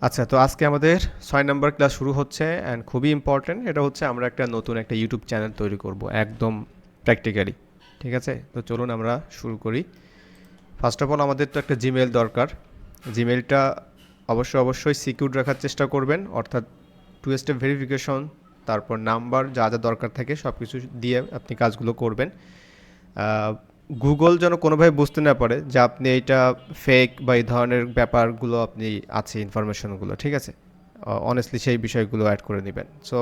আচ্ছা, তো আজকে আমাদের ৬ নাম্বার ক্লাস শুরু হচ্ছে অ্যান্ড খুবই ইম্পর্ট্যান্ট। এটা হচ্ছে আমরা একটা নতুন একটা ইউটিউব চ্যানেল তৈরি করব একদম প্র্যাকটিক্যালি। ঠিক আছে? তো চলুন আমরা শুরু করি। ফার্স্ট অফ অল আমাদের তো একটা জিমেইল দরকার। জিমেইলটা অবশ্যই সিকিউর রাখার চেষ্টা করবেন, অর্থাৎ টু স্টেপ ভেরিফিকেশন, তারপর নাম্বার যা যা দরকার থাকে সব কিছু দিয়ে আপনি কাজগুলো করবেন। গুগল যেন কোনোভাবে বুঝতে না পারে যে আপনি এইটা ফেক বা এই ধরনের ব্যাপারগুলো আপনি আছে ইনফরমেশনগুলো, ঠিক আছে? অনেস্টলি সেই বিষয়গুলো অ্যাড করে নেবেন। সো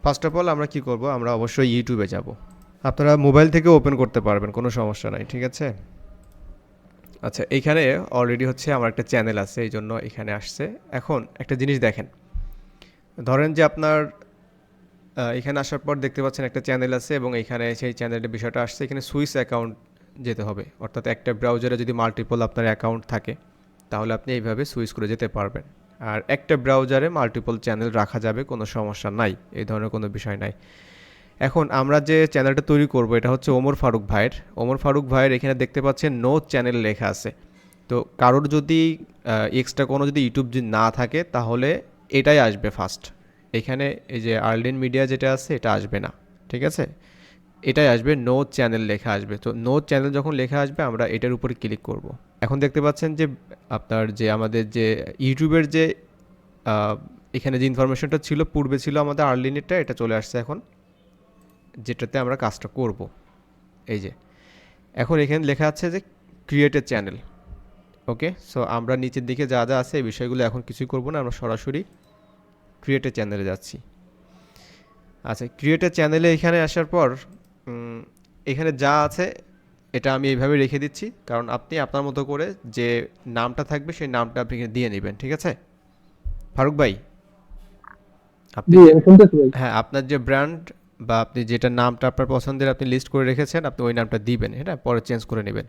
ফার্স্ট অফ অল আমরা কি করব, আমরা অবশ্যই ইউটিউবে যাব। আপনারা মোবাইল থেকে ওপেন করতে পারবেন, কোনো সমস্যা নাই, ঠিক আছে? আচ্ছা, এইখানে অলরেডি হচ্ছে আমার একটা চ্যানেল আছে, এই জন্য এখানে আসছে। এখন একটা জিনিস দেখেন, ধরেন যে আপনার এখানে আসার পর দেখতে পাচ্ছেন একটা চ্যানেল আছে এবং এখানে সেই চ্যানেলের বিষয়টা আসছে। এখানে সুইচ অ্যাকাউন্ট যেতে হবে, অর্থাৎ একটা ব্রাউজারে যদি মাল্টিপল আপনার অ্যাকাউন্ট থাকে তাহলে আপনি এইভাবে সুইচ করে যেতে পারবেন। আর একটা ব্রাউজারে মাল্টিপল চ্যানেল রাখা যাবে, কোনো সমস্যা নাই, এই ধরনের কোনো বিষয় নাই। এখন আমরা যে চ্যানেলটা তৈরি করব এটা হচ্ছে ওমর ফারুক ভাইয়ের। ওমর ফারুক ভাইয়ের এখানে দেখতে পাচ্ছেন নো চ্যানেল লেখা আছে। তো কারোর যদি এক্সট্রা কোনো যদি ইউটিউব যদি না থাকে তাহলে এটাই আসবে ফার্স্ট। এখানে এই যে আর্লিন মিডিয়া যেটা আছে এটা আসবে না, ঠিক আছে? এটাই আসবে, নো চ্যানেল লেখা আসবে। তো নো চ্যানেল যখন লেখা আসবে আমরা এটার উপরে ক্লিক করব। এখন দেখতে পাচ্ছেন যে আপনার যে আমাদের যে ইউটিউবের যে আহ, এখানে যে ইনফরমেশনটা ছিল, পূর্বে ছিল আমাদের আর্লিনেটটা, এটা চলে আসছে এখন যেটাতে আমরা কাজটা করব। এই যে এখন এখানে লেখা আছে যে create a channel. Okay, so আমরা নিচের দিকে যা যা আছে এই বিষয়গুলো এখন কিছুই করব না, আমরা সরাসরি ক্রিয়েট এ চ্যানেলে যাচ্ছি। আচ্ছা, ক্রিয়েট এ চ্যানেলে এখানে আসার পর এখানে যা আছে এটা আমি এইভাবে রেখে দিচ্ছি, কারণ আপনি আপনার মতো করে যে নামটা থাকবে সেই নামটা আপনি এখানে দিয়ে নেবেন, ঠিক আছে? ফারুক ভাই, আপনি জি, যে, আমি শুনতেছি ভাই। হ্যাঁ, আপনার যে ব্র্যান্ড বা আপনি যেটা নামটা আপনার পছন্দের আপনি লিস্ট করে রেখেছেন, আপনি ওই নামটা দিবেন, এটা পরে চেঞ্জ করে নেবেন।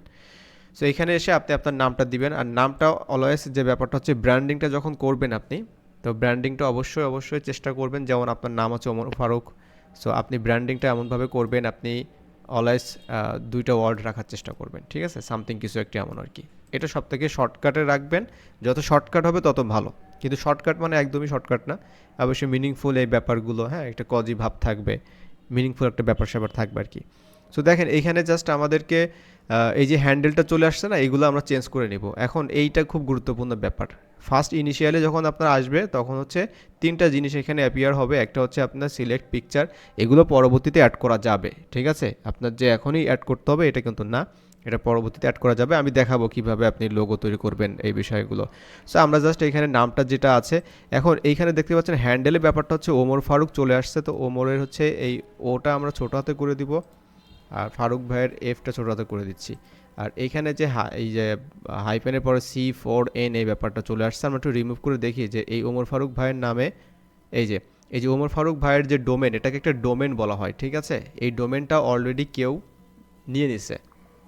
সো এখানে এসে আপনি আপনার নামটা দিবেন, আর নামটা অলওয়েজ যে ব্যাপারটা হচ্ছে ব্র্যান্ডিংটা যখন করবেন আপনি, তো ব্র্যান্ডিংটা অবশ্যই চেষ্টা করবেন, যেমন আপনার নাম হচ্ছে ওমর ফারুক। সো আপনি ব্র্যান্ডিংটা এমনভাবে করবেন, আপনি অলওয়েজ দুইটা ওয়ার্ড রাখার চেষ্টা করবেন, ঠিক আছে? সামথিং কিছু একটা এমন আর কি। এটা সব থেকে শর্টকাটে রাখবেন, যত শর্টকাট হবে তত ভালো। কিন্তু শর্টকাট মানে একদমই শর্টকাট না, অবশ্যই মিনিংফুল এই ব্যাপারগুলো, হ্যাঁ, একটা কজি ভাব থাকবে, মিনিংফুল একটা ব্যাপার স্যাপার থাকবে আর কি। সো দেখেন এইখানে জাস্ট আমাদেরকে এই যে হ্যান্ডেলটা চলে আসছে না, এইগুলো আমরা চেঞ্জ করে নিব। এখন এইটা খুব গুরুত্বপূর্ণ ব্যাপার। ফার্স্ট ইনিশিয়ালে যখন আপনার আসবে তখন হচ্ছে তিনটা জিনিস এখানে অ্যাপিয়ার হবে। একটা হচ্ছে আপনার সিলেক্ট পিকচার, এগুলো পরবর্তীতে অ্যাড করা যাবে, ঠিক আছে? আপনার যে এখনই অ্যাড করতে হবে এটা কিন্তু না, এটা পরবর্তীতে অ্যাড করা যাবে। আমি দেখাবো কিভাবে আপনি লোগো তৈরি করবেন এই বিষয়গুলো। সো আমরা জাস্ট এখানে নামটা যেটা আছে, এখন এইখানে দেখতে পাচ্ছেন হ্যান্ডেলের ব্যাপারটা হচ্ছে ওমর ফারুক চলে আসছে, তো ওমরের হচ্ছে এই ওটা আমরা ছোটো হাতে করে দিব, আর ফারুক ভাইয়ের এফটা ছোটো হাতে করে দিচ্ছি। আর এইখানে যে এই যে হাইপেনের পরে C4N এই ব্যাপারটা চলে আসছে, আমরা একটু রিমুভ করে দেখি যে এই ওমর ফারুক ভাইয়ের নামে এই যে ওমর ফারুক ভাইয়ের যে ডোমেন, এটাকে একটা ডোমেন বলা হয়, ঠিক আছে? এই ডোমেনটা অলরেডি কেউ নিয়ে নিছে।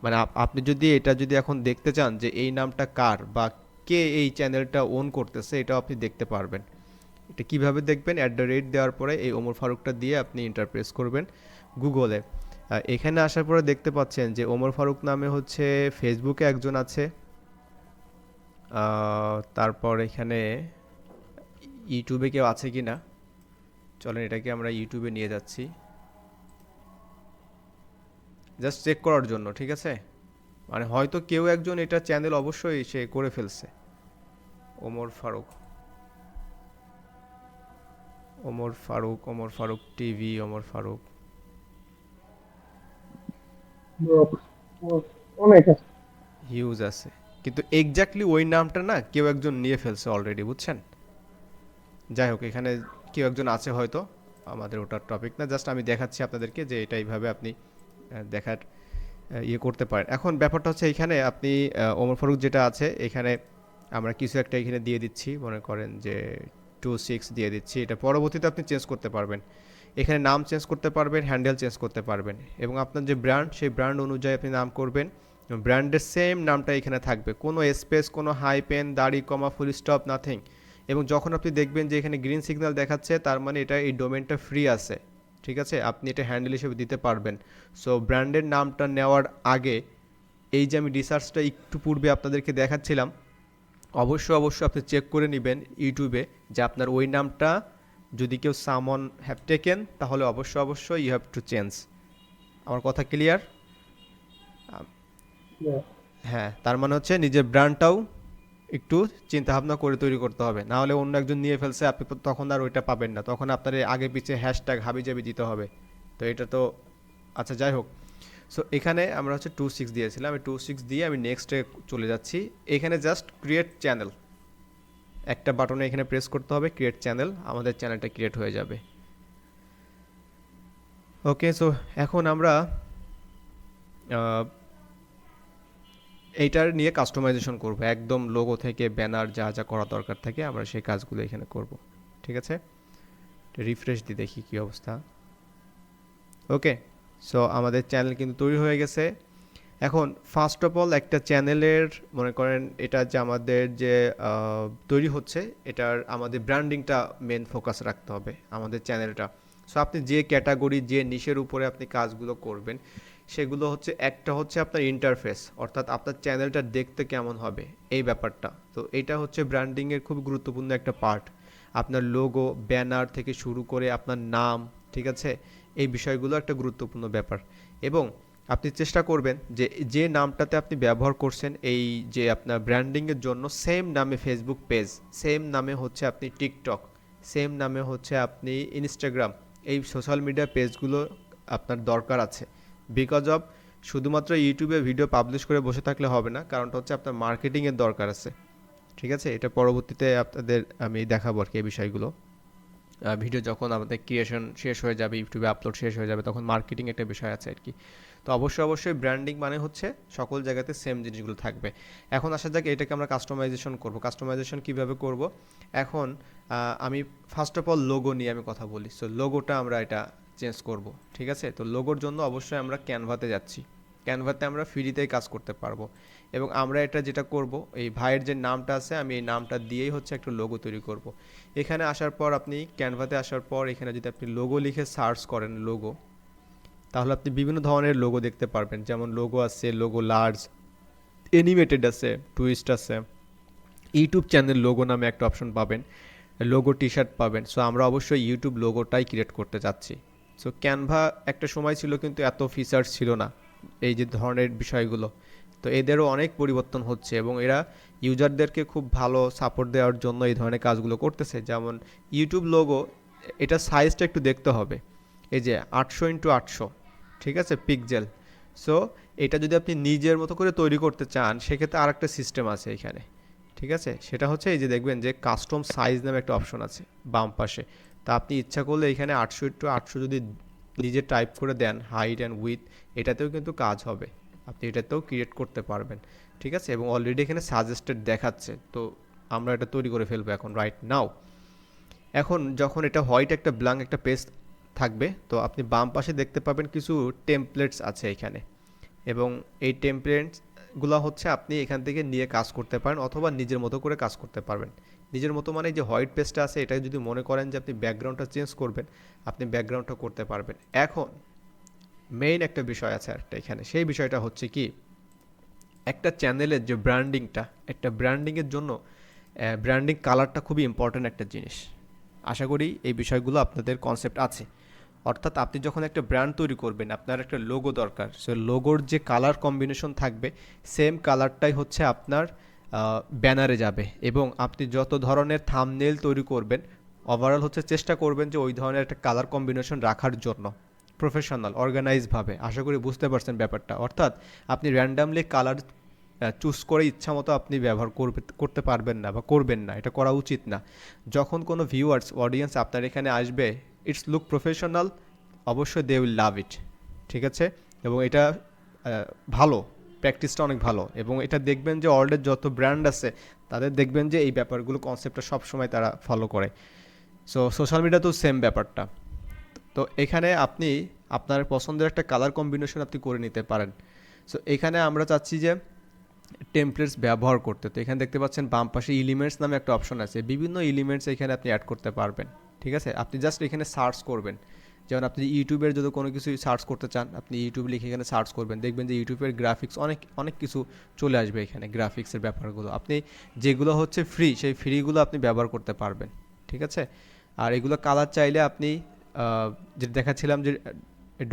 মানে আপনি যদি এটা যদি এখন দেখতে চান যে এই নামটা কার বা কে এই চ্যানেলটা ওন করতেছে, এটাও আপনি দেখতে পারবেন। এটা কিভাবে দেখবেন? @ দেওয়ার পরে এই ওমর ফারুকটা দিয়ে আপনি ইন্টারপ্রেস করবেন গুগলে। এখানে আসার পরে দেখতে পাচ্ছেন যে ওমর ফারুক নামে হচ্ছে ফেসবুকে একজন আছে। তারপর এখানে ইউটিউবে কেউ আছে কি না, চলেন এটাকে আমরা ইউটিউবে নিয়ে যাচ্ছি জাস্ট চেক করার জন্য, ঠিক আছে? মানে হয়তো কেউ একজন এটা চ্যানেল অবশ্যই সে করে ফেলছে। ওমর ফারুক, ওমর ফারুক টিভি, ওমর ফারুক ও- ও- অনেক আছে। হিউজ আছে, কিন্তু এক্স্যাক্টলি ওই নামটা না কেউ একজন নিয়ে ফেলছে অলরেডি, বুঝছেন? যাই হোক, এখানে কেউ একজন আছে হয়তো, আমাদের ওটার টপিক না, জাস্ট আমি দেখাচ্ছি আপনাদেরকে যে এটা এইভাবে আপনি দেখার ইয়ে করতে পারেন। এখন ব্যাপারটা হচ্ছে এইখানে আপনি ওমর ফারুক যেটা আছে এখানে আমরা কিছু একটা এখানে দিয়ে দিচ্ছি, মনে করেন যে 26 দিয়ে দিচ্ছি, এটা পরবর্তীতে আপনি চেঞ্জ করতে পারবেন। এখানে নাম চেঞ্জ করতে পারবেন, হ্যান্ডেল চেঞ্জ করতে পারবেন, এবং আপনার যে ব্র্যান্ড সেই ব্র্যান্ড অনুযায়ী আপনি নাম করবেন। ব্র্যান্ডের সেম নামটা এখানে থাকবে, কোনো স্পেস, কোনো হাইপেন, দাড়ি, কমা, ফুল স্টপ, নাথিং। এবং যখন আপনি দেখবেন যে এখানে গ্রিন সিগন্যাল দেখাচ্ছে, তার মানে এটা এই ডোমেনটা ফ্রি আছে, ঠিক আছে? আপনি এটা হ্যান্ডেল হিসেবে দিতে পারবেন। সো ব্র্যান্ডের নামটা নেওয়ার আগে এই যে আমি রিসার্চটা একটু পূর্বে আপনাদেরকে দেখাচ্ছিলাম, অবশ্যই আপনি চেক করে নেবেন ইউটিউবে যে আপনার ওই নামটা যদি কেউ সামন হ্যাভ টেকেন তাহলে অবশ্যই ইউ হ্যাভ টু চেঞ্জ। আমার কথা ক্লিয়ার? Yeah. হ্যাঁ, তার মানে হচ্ছে নিজের ব্র্যান্ডটাও একটু চিন্তা ভাবনা করে তৈরি করতে হবে, না হলে অন্য একজন নিয়ে ফেলছে আপনি তখন আর ওইটা পাবেন না, তখন আপনার এই আগে পিছে হ্যাশট্যাগ হাবিজাবি দিতে হবে। তো এটা তো আচ্ছা যাই হোক। সো এখানে আমরা হচ্ছে 26 দিয়েছিলাম, আমি 26 দিয়ে আমি নেক্সটে চলে যাচ্ছি। এখানে জাস্ট ক্রিয়েট চ্যানেল একটা বাটনে এখানে প্রেস করতে হবে, ক্রিয়েট চ্যানেল, আমাদের চ্যানেলটা ক্রিয়েট হয়ে যাবে। ওকে, সো এখন আমরা এইটার নিয়ে কাস্টমাইজেশন করব, একদম লোগো থেকে ব্যানার যা যা করা দরকার থাকে আমরা সেই কাজগুলো এখানে করব। ঠিক আছে, রিফ্রেশ দিয়ে দেখি কি অবস্থা। ওকে, সো আমাদের চ্যানেল কিন্তু তৈরি হয়ে গেছে। এখন ফার্স্ট অফ অল একটা চ্যানেলের মনে করেন এটা যে আমাদের যে তৈরি হচ্ছে এটার আমাদের ব্র্যান্ডিংটা মেন ফোকাস রাখতে হবে আমাদের চ্যানেলটা। সো আপনি যে ক্যাটাগরি যে নিশের উপরে আপনি কাজগুলো করবেন সেগুলো হচ্ছে একটা হচ্ছে আপনার ইন্টারফেস, অর্থাৎ আপনার চ্যানেলটা দেখতে কেমন হবে এই ব্যাপারটা। তো এটা হচ্ছে ব্র্যান্ডিংয়ের খুব গুরুত্বপূর্ণ একটা পার্ট। আপনার লোগো ব্যানার থেকে শুরু করে আপনার নাম, ঠিক আছে, এই বিষয়গুলো একটা গুরুত্বপূর্ণ ব্যাপার। এবং আপনি চেষ্টা করবেন যে যে নামটাতে আপনি ব্যবহার করছেন এই যে আপনার ব্র্যান্ডিংয়ের জন্য সেম নামে ফেসবুক পেজ, সেম নামে হচ্ছে আপনি টিকটক, সেম নামে হচ্ছে আপনি ইনস্টাগ্রাম, এই সোশ্যাল মিডিয়া পেজগুলো আপনার দরকার আছে। বিকজ অফ শুধুমাত্র ইউটিউবে ভিডিও পাবলিশ করে বসে থাকলে হবে না, কারণটা হচ্ছে আপনার মার্কেটিংয়ের দরকার আছে। ঠিক আছে, এটা পরবর্তীতে আপনাদের আমি দেখাবো আর কি এই বিষয়গুলো। ভিডিও যখন আমাদের ক্রিয়েশন শেষ হয়ে যাবে, ইউটিউবে আপলোড শেষ হয়ে যাবে, তখন মার্কেটিং একটা বিষয় আছে আর কি। তো অবশ্যই ব্র্যান্ডিং মানে হচ্ছে সকল জায়গাতে সেম জিনিসগুলো থাকবে। এখন আসা যাক এটাকে আমরা কাস্টমাইজেশন করব। কাস্টমাইজেশন কিভাবে করব? এখন আমি ফার্স্ট অফ অল লোগো নিয়ে আমি কথা বলি। সো লোগোটা আমরা এটা চেঞ্জ করব। ঠিক আছে, তো লোগোর জন্য অবশ্যই আমরা ক্যানভাতে যাচ্ছি। ক্যানভাতে আমরা ফ্রিতেই কাজ করতে পারবো। এবং আমরা এটা যেটা করব, এই ভাইয়ের যে নামটা আছে আমি এই নামটা দিয়েই হচ্ছে একটা লোগো তৈরি করব। এখানে আসার পর আপনি ক্যানভাতে আসার পর এখানে যদি আপনি লোগো লিখে সার্চ করেন লোগো, তাহলে আপনি বিভিন্ন ধরনের লোগো দেখতে পারবেন। যেমন লোগো আছে, লোগো লার্জ, অ্যানিমেটেড আছে, টুইস্ট আছে, ইউটিউব চ্যানেল লোগো নামে একটা অপশন পাবেন, লোগো টি শার্ট পাবেন। সো আমরা অবশ্যই ইউটিউব লোগোটাই ক্রিয়েট করতে চাচ্ছি। সো ক্যানভা একটা সময় ছিল কিন্তু এত ফিচার্স ছিল না এই যে ধরনের বিষয়গুলো। তো এদেরও অনেক পরিবর্তন হচ্ছে এবং এরা ইউজারদেরকে খুব ভালো সাপোর্ট দেওয়ার জন্য এই ধরনের কাজগুলো করতেছে। যেমন ইউটিউব লোগো, এটা সাইজটা একটু দেখতে হবে, এই যে 800x800, ঠিক আছে, পিক্সেল। সো এটা যদি আপনি নিজের মতো করে তৈরি করতে চান সেক্ষেত্রে আর একটা সিস্টেম আছে এখানে। ঠিক আছে, সেটা হচ্ছে এই যে দেখবেন যে কাস্টম সাইজ নামে একটা অপশন আছে বাম পাশে। তা আপনি ইচ্ছা করলে এখানে 800x800 যদি নিজে টাইপ করে দেন হাইট অ্যান্ড উইথ, এটাতেও কিন্তু কাজ হবে, আপনি এটাতেও ক্রিয়েট করতে পারবেন। ঠিক আছে, এবং অলরেডি এখানে সাজেস্টেড দেখাচ্ছে, তো আমরা এটা তৈরি করে ফেলবো এখন রাইট নাও। এখন যখন এটা হোয়াইট একটা ব্ল্যাঙ্ক একটা পেজ থাকবে, তো আপনি বাম পাশে দেখতে পাবেন কিছু টেমপ্লেটস আছে এখানে, এবং এই টেমপ্লেটসগুলো হচ্ছে আপনি এখান থেকে নিয়ে কাজ করতে পারেন অথবা নিজের মতো করে কাজ করতে পারবেন। নিজের মতো মানে যে হোয়াইট পেজটা আছে এটা যদি মনে করেন যে আপনি ব্যাকগ্রাউন্ডটা চেঞ্জ করবেন, আপনি ব্যাকগ্রাউন্ডটা করতে পারবেন। এখন মেইন একটা বিষয় আছে একটা এখানে, সেই বিষয়টা হচ্ছে কি, একটা চ্যানেলের যে ব্র্যান্ডিংটা, একটা ব্র্যান্ডিংয়ের জন্য ব্র্যান্ডিং কালারটা খুবই ইম্পর্ট্যান্ট একটা জিনিস। আশা করি এই বিষয়গুলো আপনাদের কনসেপ্ট আছে। অর্থাৎ আপনি যখন একটা ব্র্যান্ড তৈরি করবেন আপনার একটা লোগো দরকার, সো লোগোর যে কালার কম্বিনেশন থাকবে সেম কালারটাই হচ্ছে আপনার ব্যানারে যাবে। এবং আপনি যত ধরনের থাম্বনেল তৈরি করবেন ওভারঅল হচ্ছে চেষ্টা করবেন যে ওই ধরনের একটা কালার কম্বিনেশন রাখার জন্য, প্রফেশনাল অর্গানাইজভাবে। আশা করি বুঝতে পারছেন ব্যাপারটা। অর্থাৎ আপনি র্যান্ডামলি কালার চুজ করে ইচ্ছা মতো আপনি ব্যবহার করতে পারবেন না বা করবেন না, এটা করা উচিত না। যখন কোনো ভিউয়ার্স অডিয়েন্স আপনার এখানে আসবে, ইটস লুক প্রফেশনাল, অবশ্যই দে উইল লাভ ইট। ঠিক আছে, এবং এটা ভালো, প্র্যাকটিসটা অনেক ভালো। এবং এটা দেখবেন যে ওয়ার্ল্ডের যত ব্র্যান্ড আছে তাদের দেখবেন যে এই ব্যাপারগুলো কনসেপ্টটা সবসময় তারা ফলো করে। সো সোশ্যাল মিডিয়াতেও সেম ব্যাপারটা। তো এখানে আপনি আপনার পছন্দের একটা কালার কম্বিনেশন আপনি করে নিতে পারেন। সো এখানে আমরা চাচ্ছি যে টেমপ্লেটস ব্যবহার করতে। তো এখানে দেখতে পাচ্ছেন বাম পাশে এলিমেন্টস নামে একটা অপশন আছে, বিভিন্ন এলিমেন্টস এখানে আপনি অ্যাড করতে পারবেন। ঠিক আছে, আপনি জাস্ট এখানে সার্চ করবেন যেমন আপনি ইউটিউবের যদি কোনো কিছু সার্চ করতে চান, আপনি ইউটিউব লিখে এখানে সার্চ করবেন, দেখবেন যে ইউটিউবের গ্রাফিক্স অনেক অনেক কিছু চলে আসবে এখানে, গ্রাফিক্সের ব্যাপারগুলো আপনি যেগুলো হচ্ছে ফ্রি সেই ফ্রিগুলো আপনি ব্যবহার করতে পারবেন, ঠিক আছে। আর এগুলো কালার চাইলে আপনি যেটা দেখাচ্ছিলাম যে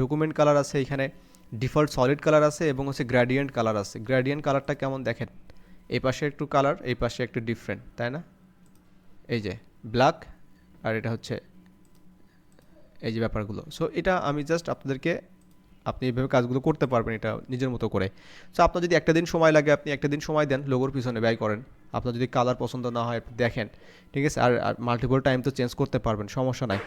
ডকুমেন্ট কালার আছে এখানে, ডিফল্ট সলিড কালার আছে এবং হচ্ছে গ্রেডিয়েন্ট কালার আছে। গ্রেডিয়েন্ট কালারটা কেমন দেখেন, এই পাশে একটু কালার, এই পাশে একটু ডিফারেন্ট, তাই না? এই যে ব্ল্যাক, আর এটা হচ্ছে এই যে ব্যাপারগুলো। সো এটা আমি জাস্ট আপনাদেরকে, আপনি এইভাবে কাজগুলো করতে পারবেন এটা নিজের মতো করে। সো আপনার যদি একটা দিন সময় লাগে, আপনি একটা দিন সময় দেন, লোগোর পিছনে ব্যয় করেন। আপনার যদি কালার পছন্দ না হয় আপনি দেখেন, ঠিক আছে। আর মাল্টিপল টাইম তো চেঞ্জ করতে পারবেন, সমস্যা নাই।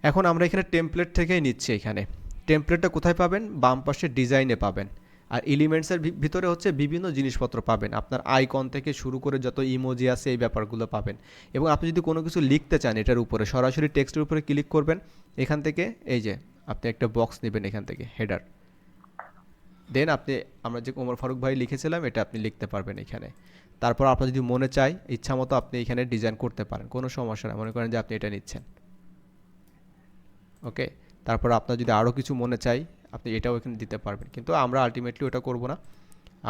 এখন আমরা এখানে টেমপ্লেট থেকেই নিচ্ছি। এখানে টেমপ্লেটটা কোথায় পাবেন? বাম পাশে ডিজাইনে পাবেন। আর এলিমেন্টসের ভিতরে হচ্ছে বিভিন্ন জিনিসপত্র পাবেন, আপনার আইকন থেকে শুরু করে যত ইমোজি আছে এই ব্যাপারগুলো পাবেন। এবং আপনি যদি কোনো কিছু লিখতে চান এটার উপরে, সরাসরি টেক্সটের উপরে ক্লিক করবেন। এখান থেকে এই যে আপনি একটা বক্স নেবেন এখান থেকে, হেডার, দেন আপনি আমরা যে ওমর ফারুক ভাই লিখেছিলাম এটা আপনি লিখতে পারবেন এখানে। তারপর আপনার যদি মনে চায় ইচ্ছা মতো আপনি এখানে ডিজাইন করতে পারেন, কোনো সমস্যা নেই। মনে করেন যে আপনি এটা নিচ্ছেন, ওকে। তারপর আপনার যদি আরও কিছু মনে চাই আপনি এটাও এখানে দিতে পারবেন, কিন্তু আমরা আলটিমেটলি ওটা করব না।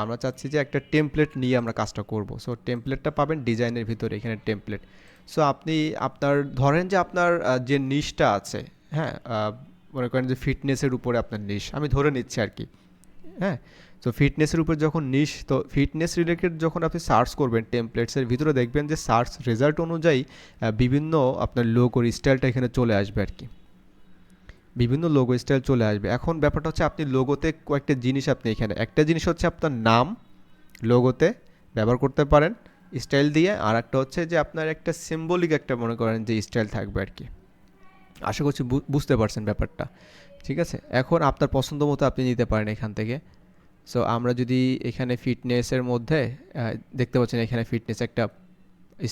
আমরা চাচ্ছি যে একটা টেমপ্লেট নিয়ে আমরা কাজটা করব। সো টেমপ্লেটটা পাবেন ডিজাইনের ভিতরে, এখানে টেমপ্লেট। সো আপনি আপনার ধরেন যে আপনার যে নিশটা আছে, হ্যাঁ, মনে করেন যে ফিটনেসের উপরে আপনার নিশ, আমি ধরে নিচ্ছি আর কি, হ্যাঁ। তো ফিটনেসের উপর যখন নিশ, তো ফিটনেস রিলেটেড যখন আপনি সার্চ করবেন টেমপ্লেটসের ভিতরে, দেখবেন যে সার্চ রেজাল্ট অনুযায়ী বিভিন্ন আপনার লোগোর স্টাইলটা এখানে চলে আসবে আর কি, বিভিন্ন লোগো স্টাইল চলে আসবে। এখন ব্যাপারটা হচ্ছে আপনি লোগোতে কয়েকটা জিনিস, আপনি এখানে একটা জিনিস হচ্ছে আপনার নাম লোগোতে ব্যবহার করতে পারেন স্টাইল দিয়ে, আর একটা হচ্ছে যে আপনার একটা সিম্বলিক একটা মনে করেন যে স্টাইল থাকবে আর কি। আশা করছি বুঝতে পারছেন ব্যাপারটা, ঠিক আছে। এখন আপনার পছন্দ মতো আপনি নিতে পারেন এখান থেকে। সো আমরা যদি এখানে ফিটনেসের মধ্যে দেখতে পাচ্ছেন এখানে ফিটনেস একটা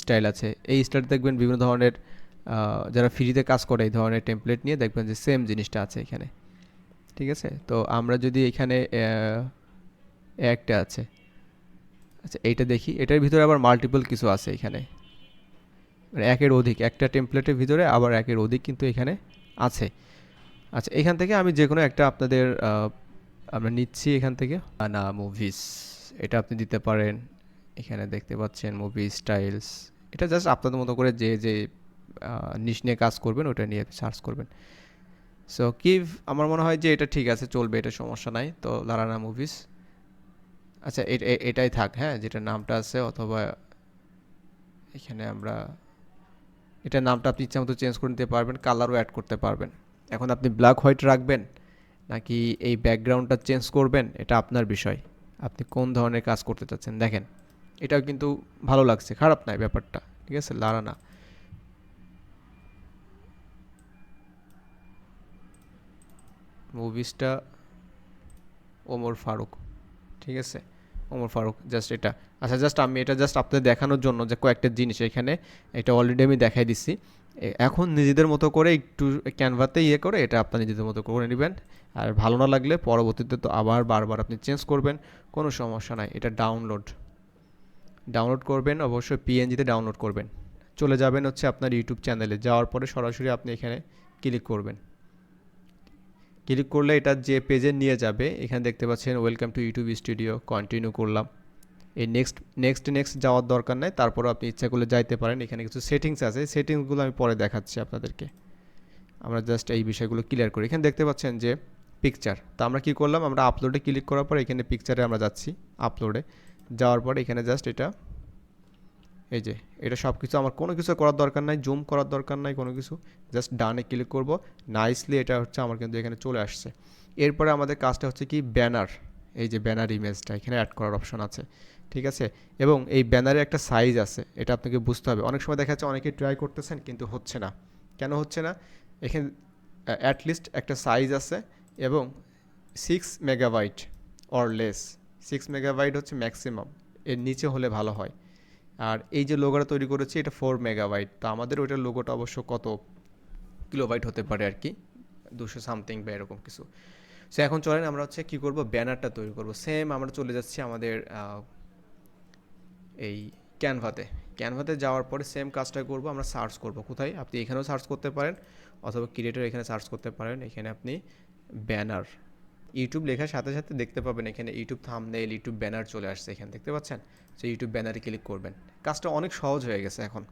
স্টাইল আছে, এই স্টাইল দেখবেন বিভিন্ন ধরনের যারা ফ্রিতে কাজ করে এই ধরনের টেমপ্লেট নিয়ে দেখবেন যে সেম জিনিসটা আছে এখানে, ঠিক আছে। তো আমরা যদি এখানে একটা আছে, আচ্ছা এইটা দেখি, এটার ভিতরে আবার মাল্টিপল কিছু আছে এখানে, মানে একের অধিক, একটা টেমপ্লেটের ভিতরে আবার একের অধিক কিন্তু এখানে আছে। আচ্ছা এখান থেকে আমি যে কোনো একটা আপনাদের আমরা নিচ্ছি এখান থেকে, না মুভিস, এটা আপনি দিতে পারেন। এখানে দেখতে পাচ্ছেন মুভি স্টাইলস, এটা জাস্ট আপনাদের মতো করে যে যে নিশ নিয়ে কাজ করবেন ওটা নিয়ে সার্চ করবেন। সো কিভ, আমার মনে হয় যে এটা ঠিক আছে, চলবে, এটা সমস্যা নাই। তো লারানা মুভিস, আচ্ছা এটাই থাক, হ্যাঁ, যেটা নামটা আছে। অথবা এখানে আমরা এটার নামটা আপনি ইচ্ছা মতো চেঞ্জ করে নিতে পারবেন, কালারও অ্যাড করতে পারবেন। এখন আপনি ব্ল্যাক হোয়াইট রাখবেন নাকি এই ব্যাকগ্রাউন্ডটা চেঞ্জ করবেন, এটা আপনার বিষয়, আপনি কোন ধরনের কাজ করতে চাচ্ছেন। দেখেন এটাও কিন্তু ভালো লাগছে, খারাপ নয় ব্যাপারটা, ঠিক আছে। লারানা মুভিসটা ওমর ফারুক, ঠিক আছে, ওমর ফারুক, জাস্ট এটা। আচ্ছা জাস্ট আমি এটা জাস্ট আপনাদের দেখানোর জন্য যে কয়েকটা জিনিস এখানে, এটা অলরেডি আমি দেখাই দিচ্ছি। এখন নিজেদের মতো করে একটু ক্যানভাতে ইয়ে করে এটা আপনার নিজেদের মতো করে নেবেন। আর ভালো না লাগলে পরবর্তীতে তো আবার বারবার আপনি চেঞ্জ করবেন, কোনো সমস্যা নাই। এটা ডাউনলোড ডাউনলোড করবেন, অবশ্যই পিএনজিতে ডাউনলোড করবেন। চলে যাবেন হচ্ছে আপনার ইউটিউব চ্যানেলে, যাওয়ার পরে সরাসরি আপনি এখানে ক্লিক করবেন। ক্লিক করলে এটা যে পেজে নিয়ে যাবে, এখানে দেখতে পাচ্ছেন welcome to YouTube studio, continue করলাম। এই নেক্সট যাওয়ার দরকার নাই, তারপরও আপনি ইচ্ছা করলে যাইতে পারেন। এখানে কিছু সেটিংস আছে, সেটিংসগুলো আমি পরে দেখাচ্ছি আপনাদেরকে। আমরা জাস্ট এই বিষয়গুলো ক্লিয়ার করি। এখানে দেখতে পাচ্ছেন যে পিকচার, তো আমরা কি করলাম, আমরা আপলোডে ক্লিক করার পর এখানে পিকচারে আমরা যাচ্ছি। আপলোডে যাওয়ার পর এখানে জাস্ট এটা, এই যে এটা সব কিছু, আমার কোনো কিছু করার দরকার নাই, জুম করার দরকার নাই কোনো কিছু, জাস্ট ডানে ক্লিক করব। নাইসলি এটা হচ্ছে আমার কিন্তু এখানে চলে আসছে। এরপরে আমাদের কাজটা হচ্ছে কি, ব্যানার, এই যে ব্যানার ইমেজটা এখানে অ্যাড করার অপশন আছে, ঠিক আছে। এবং এই ব্যানারে একটা সাইজ আছে, এটা আপনাকে বুঝতে হবে। অনেক সময় দেখা যাচ্ছে অনেকে ট্রাই করতেছেন কিন্তু হচ্ছে না। কেন হচ্ছে না? এখানে অ্যাটলিস্ট একটা সাইজ আছে এবং 6 মেগাবাইট অর লেস, 6 মেগাবাইট হচ্ছে ম্যাক্সিমাম, এর নিচে হলে ভালো হয়। আর এই যে লোগোটা তৈরি করেছি এটা 4 মেগাবাইট, তো আমাদের ওইটার লোগোটা অবশ্য কত কিলোবাইট হতে পারে আর কি, 200 সামথিং বা এরকম কিছু। সো এখন চলেন আমরা হচ্ছে কী করব, ব্যানারটা তৈরি করব। সেম আমরা চলে যাচ্ছি আমাদের এই ক্যানভাতে। ক্যানভাতে যাওয়ার পরে সেম কাজটা করব, আমরা সার্চ করব কোথায়, আপনি এখানেও সার্চ করতে পারেন অথবা ক্রিয়েটর এখানে সার্চ করতে পারেন। এখানে আপনি ব্যানার ইউটিউব লেখার সাথে সাথে দেখতে পাবেন এখানে ইউটিউব থাম্বনেইল, ইউটিউব ব্যানার চলে আসছে, এখানে দেখতে পাচ্ছেন। সো ইউটিউব ব্যানারে ক্লিক করবেন। কাজটা অনেক সহজ হয়ে গেছে এখন,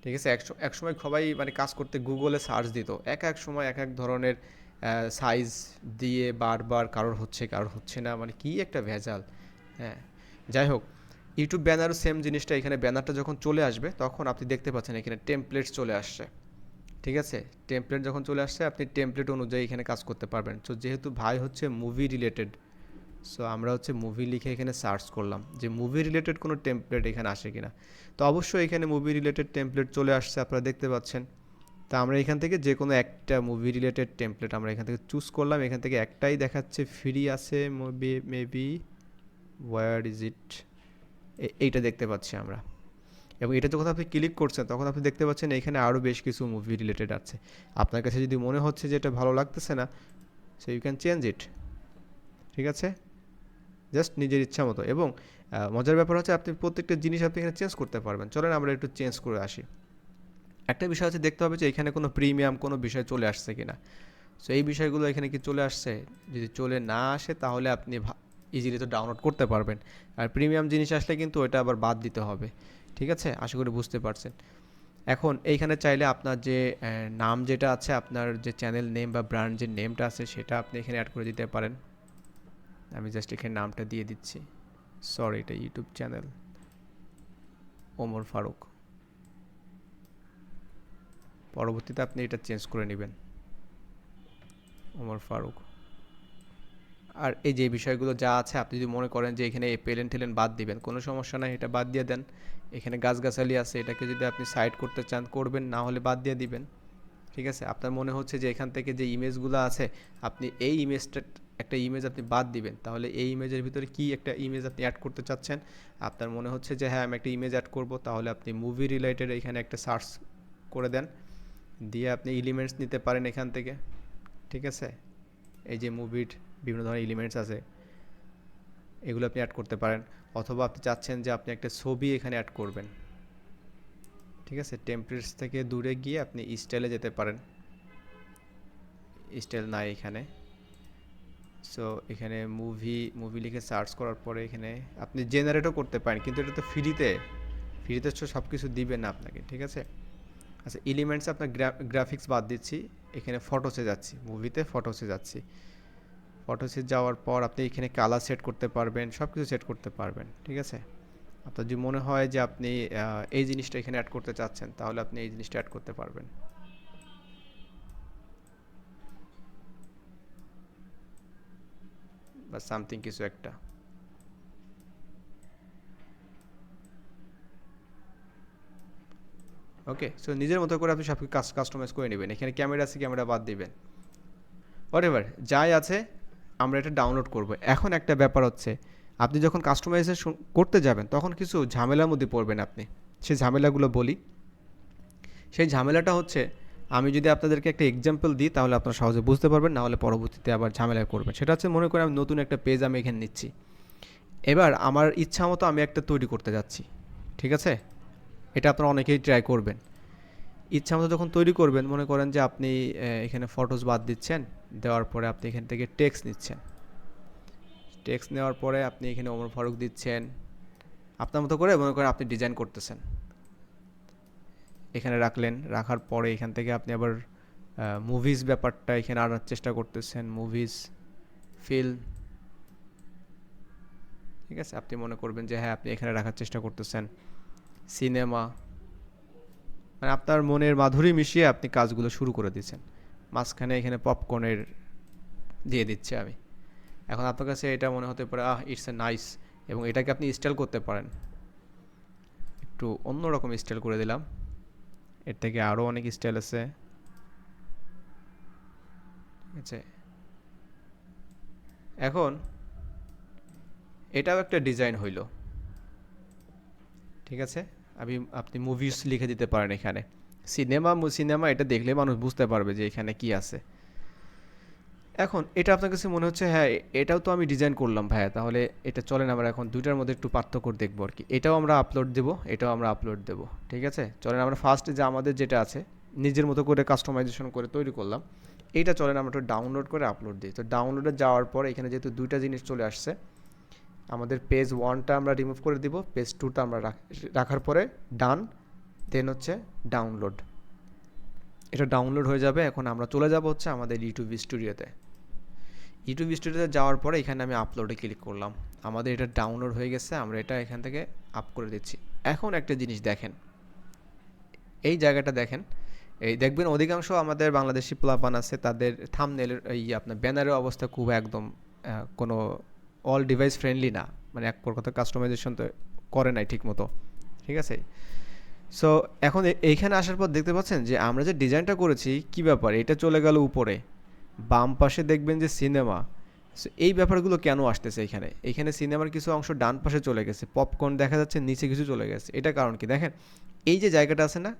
ঠিক আছে। এক সময় সবাই মানে কাজ করতে গুগলে সার্চ দিত, এক সময় এক ধরনের সাইজ দিয়ে বারবার কারোর হচ্ছে না, মানে কি একটা ভেজাল। হ্যাঁ, যাই হোক, ইউটিউব ব্যানারও সেম জিনিসটা। এখানে ব্যানারটা যখন চলে আসবে তখন আপনি দেখতে পাচ্ছেন এখানে টেমপ্লেটস চলে আসছে, ঠিক আছে। টেমপ্লেট যখন চলে আসছে আপনি টেমপ্লেট অনুযায়ী এখানে কাজ করতে পারবেন। তো যেহেতু ভাই হচ্ছে মুভি রিলেটেড, সো আমরা হচ্ছে মুভি লিখে এখানে সার্চ করলাম যে মুভি রিলেটেড কোনো টেমপ্লেট এখানে আসে কিনা। তো অবশ্যই এখানে মুভি রিলেটেড টেমপ্লেট চলে আসছে, আপনারা দেখতে পাচ্ছেন। তা আমরা এখান থেকে যে কোনো একটা মুভি রিলেটেড টেমপ্লেট আমরা এখান থেকে চুজ করলাম। এখান থেকে একটাই দেখাচ্ছে ফ্রি আছে, মেবি ওয়্যার ইজ ইট, এইটা দেখতে পাচ্ছি আমরা। এবং এটা যখন আপনি ক্লিক করছেন তখন আপনি দেখতে পাচ্ছেন এখানে আরও বেশ কিছু মুভি রিলেটেড আছে। আপনার কাছে যদি মনে হচ্ছে যে এটা ভালো লাগতেছে না, so you can change it, ঠিক আছে, জাস্ট নিজের ইচ্ছা মতো। এবং মজার ব্যাপার হচ্ছে আপনি প্রত্যেকটা জিনিস আপনি এখানে চেঞ্জ করতে পারবেন। চলেন আমরা একটু চেঞ্জ করে আসি। একটা বিষয় হচ্ছে দেখতে হবে যে এখানে কোনো প্রিমিয়াম কোনো বিষয় চলে আসছে কিনা। সো এই বিষয়গুলো এখানে কি চলে আসছে, যদি চলে না আসে তাহলে আপনি ইজিলি তো ডাউনলোড করতে পারবেন। আর প্রিমিয়াম জিনিস আসলে কিন্তু ওটা আবার বাদ দিতে হবে, ঠিক আছে। আশা করি বুঝতে পারছেন। এখন এইখানে চাইলে আপনার যে নাম যেটা আছে, আপনার যে চ্যানেল নেম বা ব্র্যান্ড যে নেমটা আছে সেটা আপনি এখানে অ্যাড করে দিতে পারেন। আমি জাস্ট এখানে নামটা দিয়ে দিচ্ছি। সরি, এটা ইউটিউব চ্যানেল ওমর ফারুক। পরবর্তীতে আপনি এটা চেঞ্জ করে নেবেন, ওমর ফারুক। আর এই যে বিষয়গুলো যা আছে আপনি যদি মনে করেন যে এখানে এই পেলেন টেলেন বাদ দিবেন, কোনো সমস্যা নাই, এটা বাদ দিয়ে দেন। এখানে গাছগাছালি আছে, এটাকে যদি আপনি সাইড করতে চান করবেন, না হলে বাদ দিয়ে দিবেন, ঠিক আছে। আপনার মনে হচ্ছে যে এখান থেকে যে ইমেজগুলো আছে আপনি এই ইমেজটা, একটা ইমেজ আপনি বাদ দিবেন, তাহলে এই ইমেজের ভিতরে কি একটা ইমেজ আপনি অ্যাড করতে চাচ্ছেন। আপনার মনে হচ্ছে যে হ্যাঁ আমি একটা ইমেজ অ্যাড করব, তাহলে আপনি মুভি রিলেটেড এখানে একটা সার্চ করে দেন, দিয়ে আপনি এলিমেন্টস নিতে পারেন এখান থেকে, ঠিক আছে। এই যে মুভির বিভিন্ন ধরনের এলিমেন্টস আছে, এগুলো আপনি অ্যাড করতে পারেন। অথবা আপনি চাচ্ছেন যে আপনি একটা ছবি এখানে অ্যাড করবেন, ঠিক আছে। টেমপ্লেটস থেকে দূরে গিয়ে আপনি স্টাইলে যেতে পারেন, স্টাইল নাই এখানে। সো এখানে মুভি লিখে সার্চ করার পরে এখানে আপনি জেনারেটও করতে পারেন, কিন্তু এটা তো ফ্রিতে তো সব কিছু দিবে না আপনাকে, ঠিক আছে। আচ্ছা, এলিমেন্টস আপনার গ্রাফিক্স বাদ দিচ্ছি, এখানে ফটোসে যাচ্ছি, মুভিতে ফটোসে যাচ্ছি। ফটোসে যাওয়ার পর আপনি এখানে কালার সেট করতে পারবেন, সব কিছু সেট করতে পারবেন, ঠিক আছে। আপনার যদি মনে হয় যে আপনি এই জিনিসটা এখানে অ্যাড করতে চাচ্ছেন, তাহলে আপনি এই জিনিসটা অ্যাড করতে পারবেন, বা সামথিং কিছু একটা। ওকে, সো নিজের মতো করে আপনি সব কাস্টমাইজ করে নেবেন। এখানে ক্যামেরা আছে, ক্যামেরা বাদ দিবেন, হোয়াটএভার যাই আছে আমরা এটা ডাউনলোড করব। এখন একটা ব্যাপার হচ্ছে আপনি যখন কাস্টমাইজেশন করতে যাবেন তখন কিছু ঝামেলার মধ্যে পড়বেন আপনি। সেই ঝামেলাগুলো বলি। সেই ঝামেলাটা হচ্ছে, আমি যদি আপনাদেরকে একটা এক্সাম্পল দিই তাহলে আপনারা সহজে বুঝতে পারবেন, না হলে পরবর্তীতে আবার ঝামেলায় করবেন। সেটা হচ্ছে, মনে করেন আমি নতুন একটা পেজ আমি এখানে নিচ্ছি। এবার আমার ইচ্ছা মতো আমি একটা তৈরি করতে যাচ্ছি, ঠিক আছে। এটা আপনারা অনেকেই ট্রাই করবেন। ইচ্ছা মতো যখন তৈরি করবেন, মনে করেন যে আপনি এখানে ফটোস বাদ দিচ্ছেন, দেওয়ার পরে আপনি এখান থেকে টেক্সট নিচ্ছেন। টেক্সট নেওয়ার পরে আপনি এখানে ওমর ফারুক দিচ্ছেন, আপনার মতো করে মনে করেন আপনি ডিজাইন করতেছেন। এখানে রাখলেন, রাখার পরে এখান থেকে আপনি আবার মুভিজ ব্যাপারটা এখানে আনার চেষ্টা করতেছেন, মুভিজ ফিল্ম, ঠিক আছে। আপনি মনে করবেন যে হ্যাঁ আপনি এখানে রাখার চেষ্টা করতেছেন সিনেমা, মানে আপনার মনের মাধুরী মিশিয়ে আপনি কাজগুলো শুরু করে দিচ্ছেন। মাঝখানে এখানে পপকর্নের দিয়ে দিচ্ছে আমি। এখন আপনার কাছে এটা মনে হতে পারে ইটস এ নাইস, এবং এটাকে আপনি স্টাইল করতে পারেন। একটু অন্যরকম স্টাইল করে দিলাম, এর থেকে আরও অনেক স্টাইল আছে, ঠিক আছে। এখন এটাও একটা ডিজাইন হইল, ঠিক আছে। আপনি মুভিজ লিখে দিতে পারেন এখানে। সিনেমা এটা দেখলে মানুষ বুঝতে পারবে যে এখানে কি আছে। এখন এটা আপনার কাছে মনে হচ্ছে হ্যাঁ এটাও তো আমি ডিজাইন করলাম ভাইয়া, তাহলে এটা চলেন আমরা এখন দুইটার মধ্যে একটু পার্থক্য দেখবো আর কি। এটাও আমরা আপলোড দেবো, এটাও আমরা আপলোড দেবো, ঠিক আছে? চলেন আমরা ফার্স্টে যে আমাদের যেটা আছে নিজের মতো করে কাস্টমাইজেশন করে তৈরি করলাম, এইটা চলেন আমরা একটু ডাউনলোড করে আপলোড দিই। তো ডাউনলোডে যাওয়ার পর এখানে যেহেতু দুইটা জিনিস চলে আসছে, আমাদের পেজ ওয়ানটা আমরা রিমুভ করে দিব, পেজ টুটা আমরা রাখার পরে ডান, দেন হচ্ছে ডাউনলোড। এটা ডাউনলোড হয়ে যাবে। এখন আমরা চলে যাব হচ্ছে আমাদের ইউটিউব স্টুডিওতে। ইউটিউব স্টুডিওতে যাওয়ার পরে এখানে আমি আপলোডে ক্লিক করলাম, আমাদের এটা ডাউনলোড হয়ে গেছে, আমরা এটা এখান থেকে আপ করে দিচ্ছি। এখন একটা জিনিস দেখেন, এই জায়গাটা দেখেন, এই দেখবেন অধিকাংশ আমাদের বাংলাদেশি প্লাবান আছে, তাদের থাম্বনেলের এই আপনার ব্যানারের অবস্থা খুব একদম কোনো অল ডিভাইস ফ্রেন্ডলি না, মানে এক প্রকার কাস্টমাইজেশন তো করে নাই ঠিক মতো, ঠিক আছে? সো এখন এইখানে আসার পর দেখতে পাচ্ছেন যে আমরা যে ডিজাইনটা করেছি কী ব্যাপার, এটা চলে গেল উপরে, বাম পাশে দেখবেন যে সিনেমা। সো এই ব্যাপারগুলো কেন আসতেছে এখানে? এখানে সিনেমার কিছু অংশ ডান পাশে চলে গেছে, পপকর্ন দেখা যাচ্ছে নিচে কিছু চলে গেছে, এটা কারণ কি দেখেন, এই যে জায়গাটা আছে না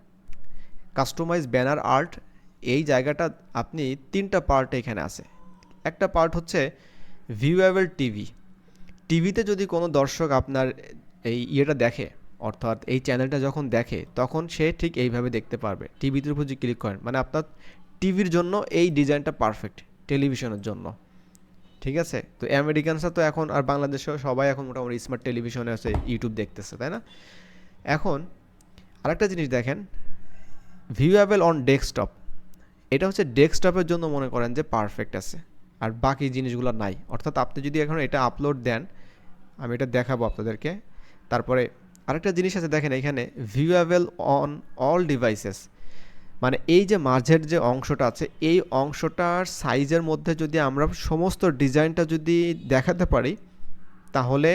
কাস্টমাইজ ব্যানার আর্ট, এই জায়গাটা আপনি তিনটা পার্ট এখানে আছে। একটা পার্ট হচ্ছে ভিউয়েবল টিভি, টিভিতে যদি কোনো দর্শক আপনার এই ইয়েটা দেখে, অর্থাৎ এই চ্যানেলটা যখন দেখে তখন সে ঠিক এইভাবে দেখতে পারবে। টিভির উপর যে ক্লিক করেন মানে আপনার টিভির জন্য এই ডিজাইনটা পারফেক্ট, টেলিভিশনের জন্য, ঠিক আছে? তো আমেরিকানসরা তো এখন আর বাংলাদেশেও সবাই এখন মোটামুটি স্মার্ট টেলিভিশনে আছে, ইউটিউব দেখতেছে, তাই না? এখন আরেকটা জিনিস দেখেন, ভিউয়েবল অন ডেস্কটপ, এটা হচ্ছে ডেস্কটপের জন্য মনে করেন যে পারফেক্ট আছে, আর বাকি জিনিসগুলো নাই। অর্থাৎ আপনি যদি এখন এটা আপলোড দেন, আমি এটা দেখাবো আপনাদেরকে। তারপরে আরেকটা জিনিস আছে দেখেন এখানে, ভিউয়েবল অন অল ডিভাইসেস, মানে এই যে মাঝের যে অংশটা আছে এই অংশটার সাইজের মধ্যে যদি আমরা সমস্ত ডিজাইনটা যদি দেখাতে পারি তাহলে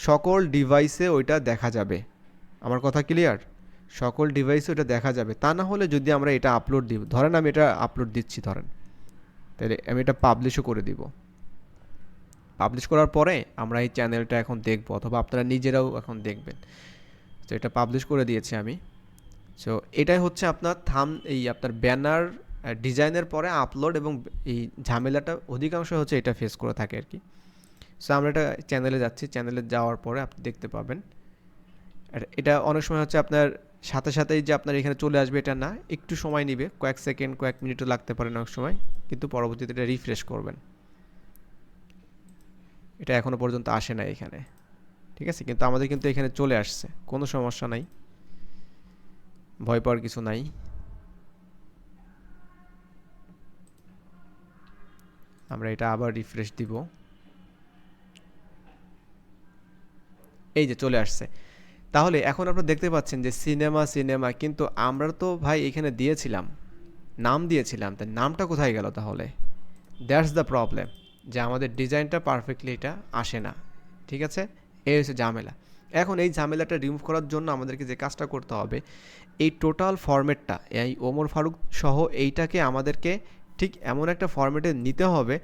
সকল ডিভাইসে ওইটা দেখা যাবে। আমার কথা ক্লিয়ার? সকল ডিভাইসে ওটা দেখা যাবে। তা না হলে যদি আমরা এটা আপলোড দিব, ধরেন আমি এটা আপলোড দিচ্ছি, ধরেন তাহলে আমি এটা পাবলিশও করে দিব। পাবলিশ করার পরে আমরা এই চ্যানেলটা এখন দেখব, অথবা আপনারা নিজেরাও এখন দেখবেন। তো এটা পাবলিশ করে দিয়েছি আমি। সো এটাই হচ্ছে আপনার এই আপনার ব্যানার ডিজাইনের পরে আপলোড, এবং এই ঝামেলাটা অধিকাংশ হচ্ছে এটা ফেস করে থাকে আর কি। সো আমরা এটা চ্যানেলে যাচ্ছি, চ্যানেলে যাওয়ার পরে আপনি দেখতে পাবেন এটা অনেক সময় হচ্ছে আপনার সাথে সাথেই যে আপনার এখানে চলে আসবে এটা না, একটু সময় নেবে, কয়েক সেকেন্ড কয়েক মিনিটও লাগতে পারে অনেক সময়, কিন্তু পরবর্তীতে এটা রিফ্রেশ করবেন। এটা এখনও পর্যন্ত আসে না এখানে, ঠিক আছে? কিন্তু আমাদের কিন্তু এখানে চলে আসছে, কোনো সমস্যা নাই, ভয় পাওয়ার কিছু নাই। আমরা এটা আবার রিফ্রেশ দিব, এই যে চলে আসছে। তাহলে এখন আপনারা দেখতে পাচ্ছেন যে সিনেমা সিনেমা, কিন্তু আমরা তো ভাই এখানে দিয়েছিলাম, নাম দিয়েছিলাম, তাই নামটা কোথায় গেল তাহলে? দ্যাটস দ্য প্রবলেম, যে আমাদের ডিজাইনটা পারফেক্টলি এটা আসে না, ঠিক আছে? এই হচ্ছে ঝামেলা। এখন এই ঝামেলাটা রিমুভ করার জন্য আমাদেরকে যে কাজটা করতে হবে, এই টোটাল ফরম্যাটটা, এই ওমর ফারুক সহ এইটাকে আমাদেরকে ঠিক এমন একটা ফরম্যাটে নিতে হবে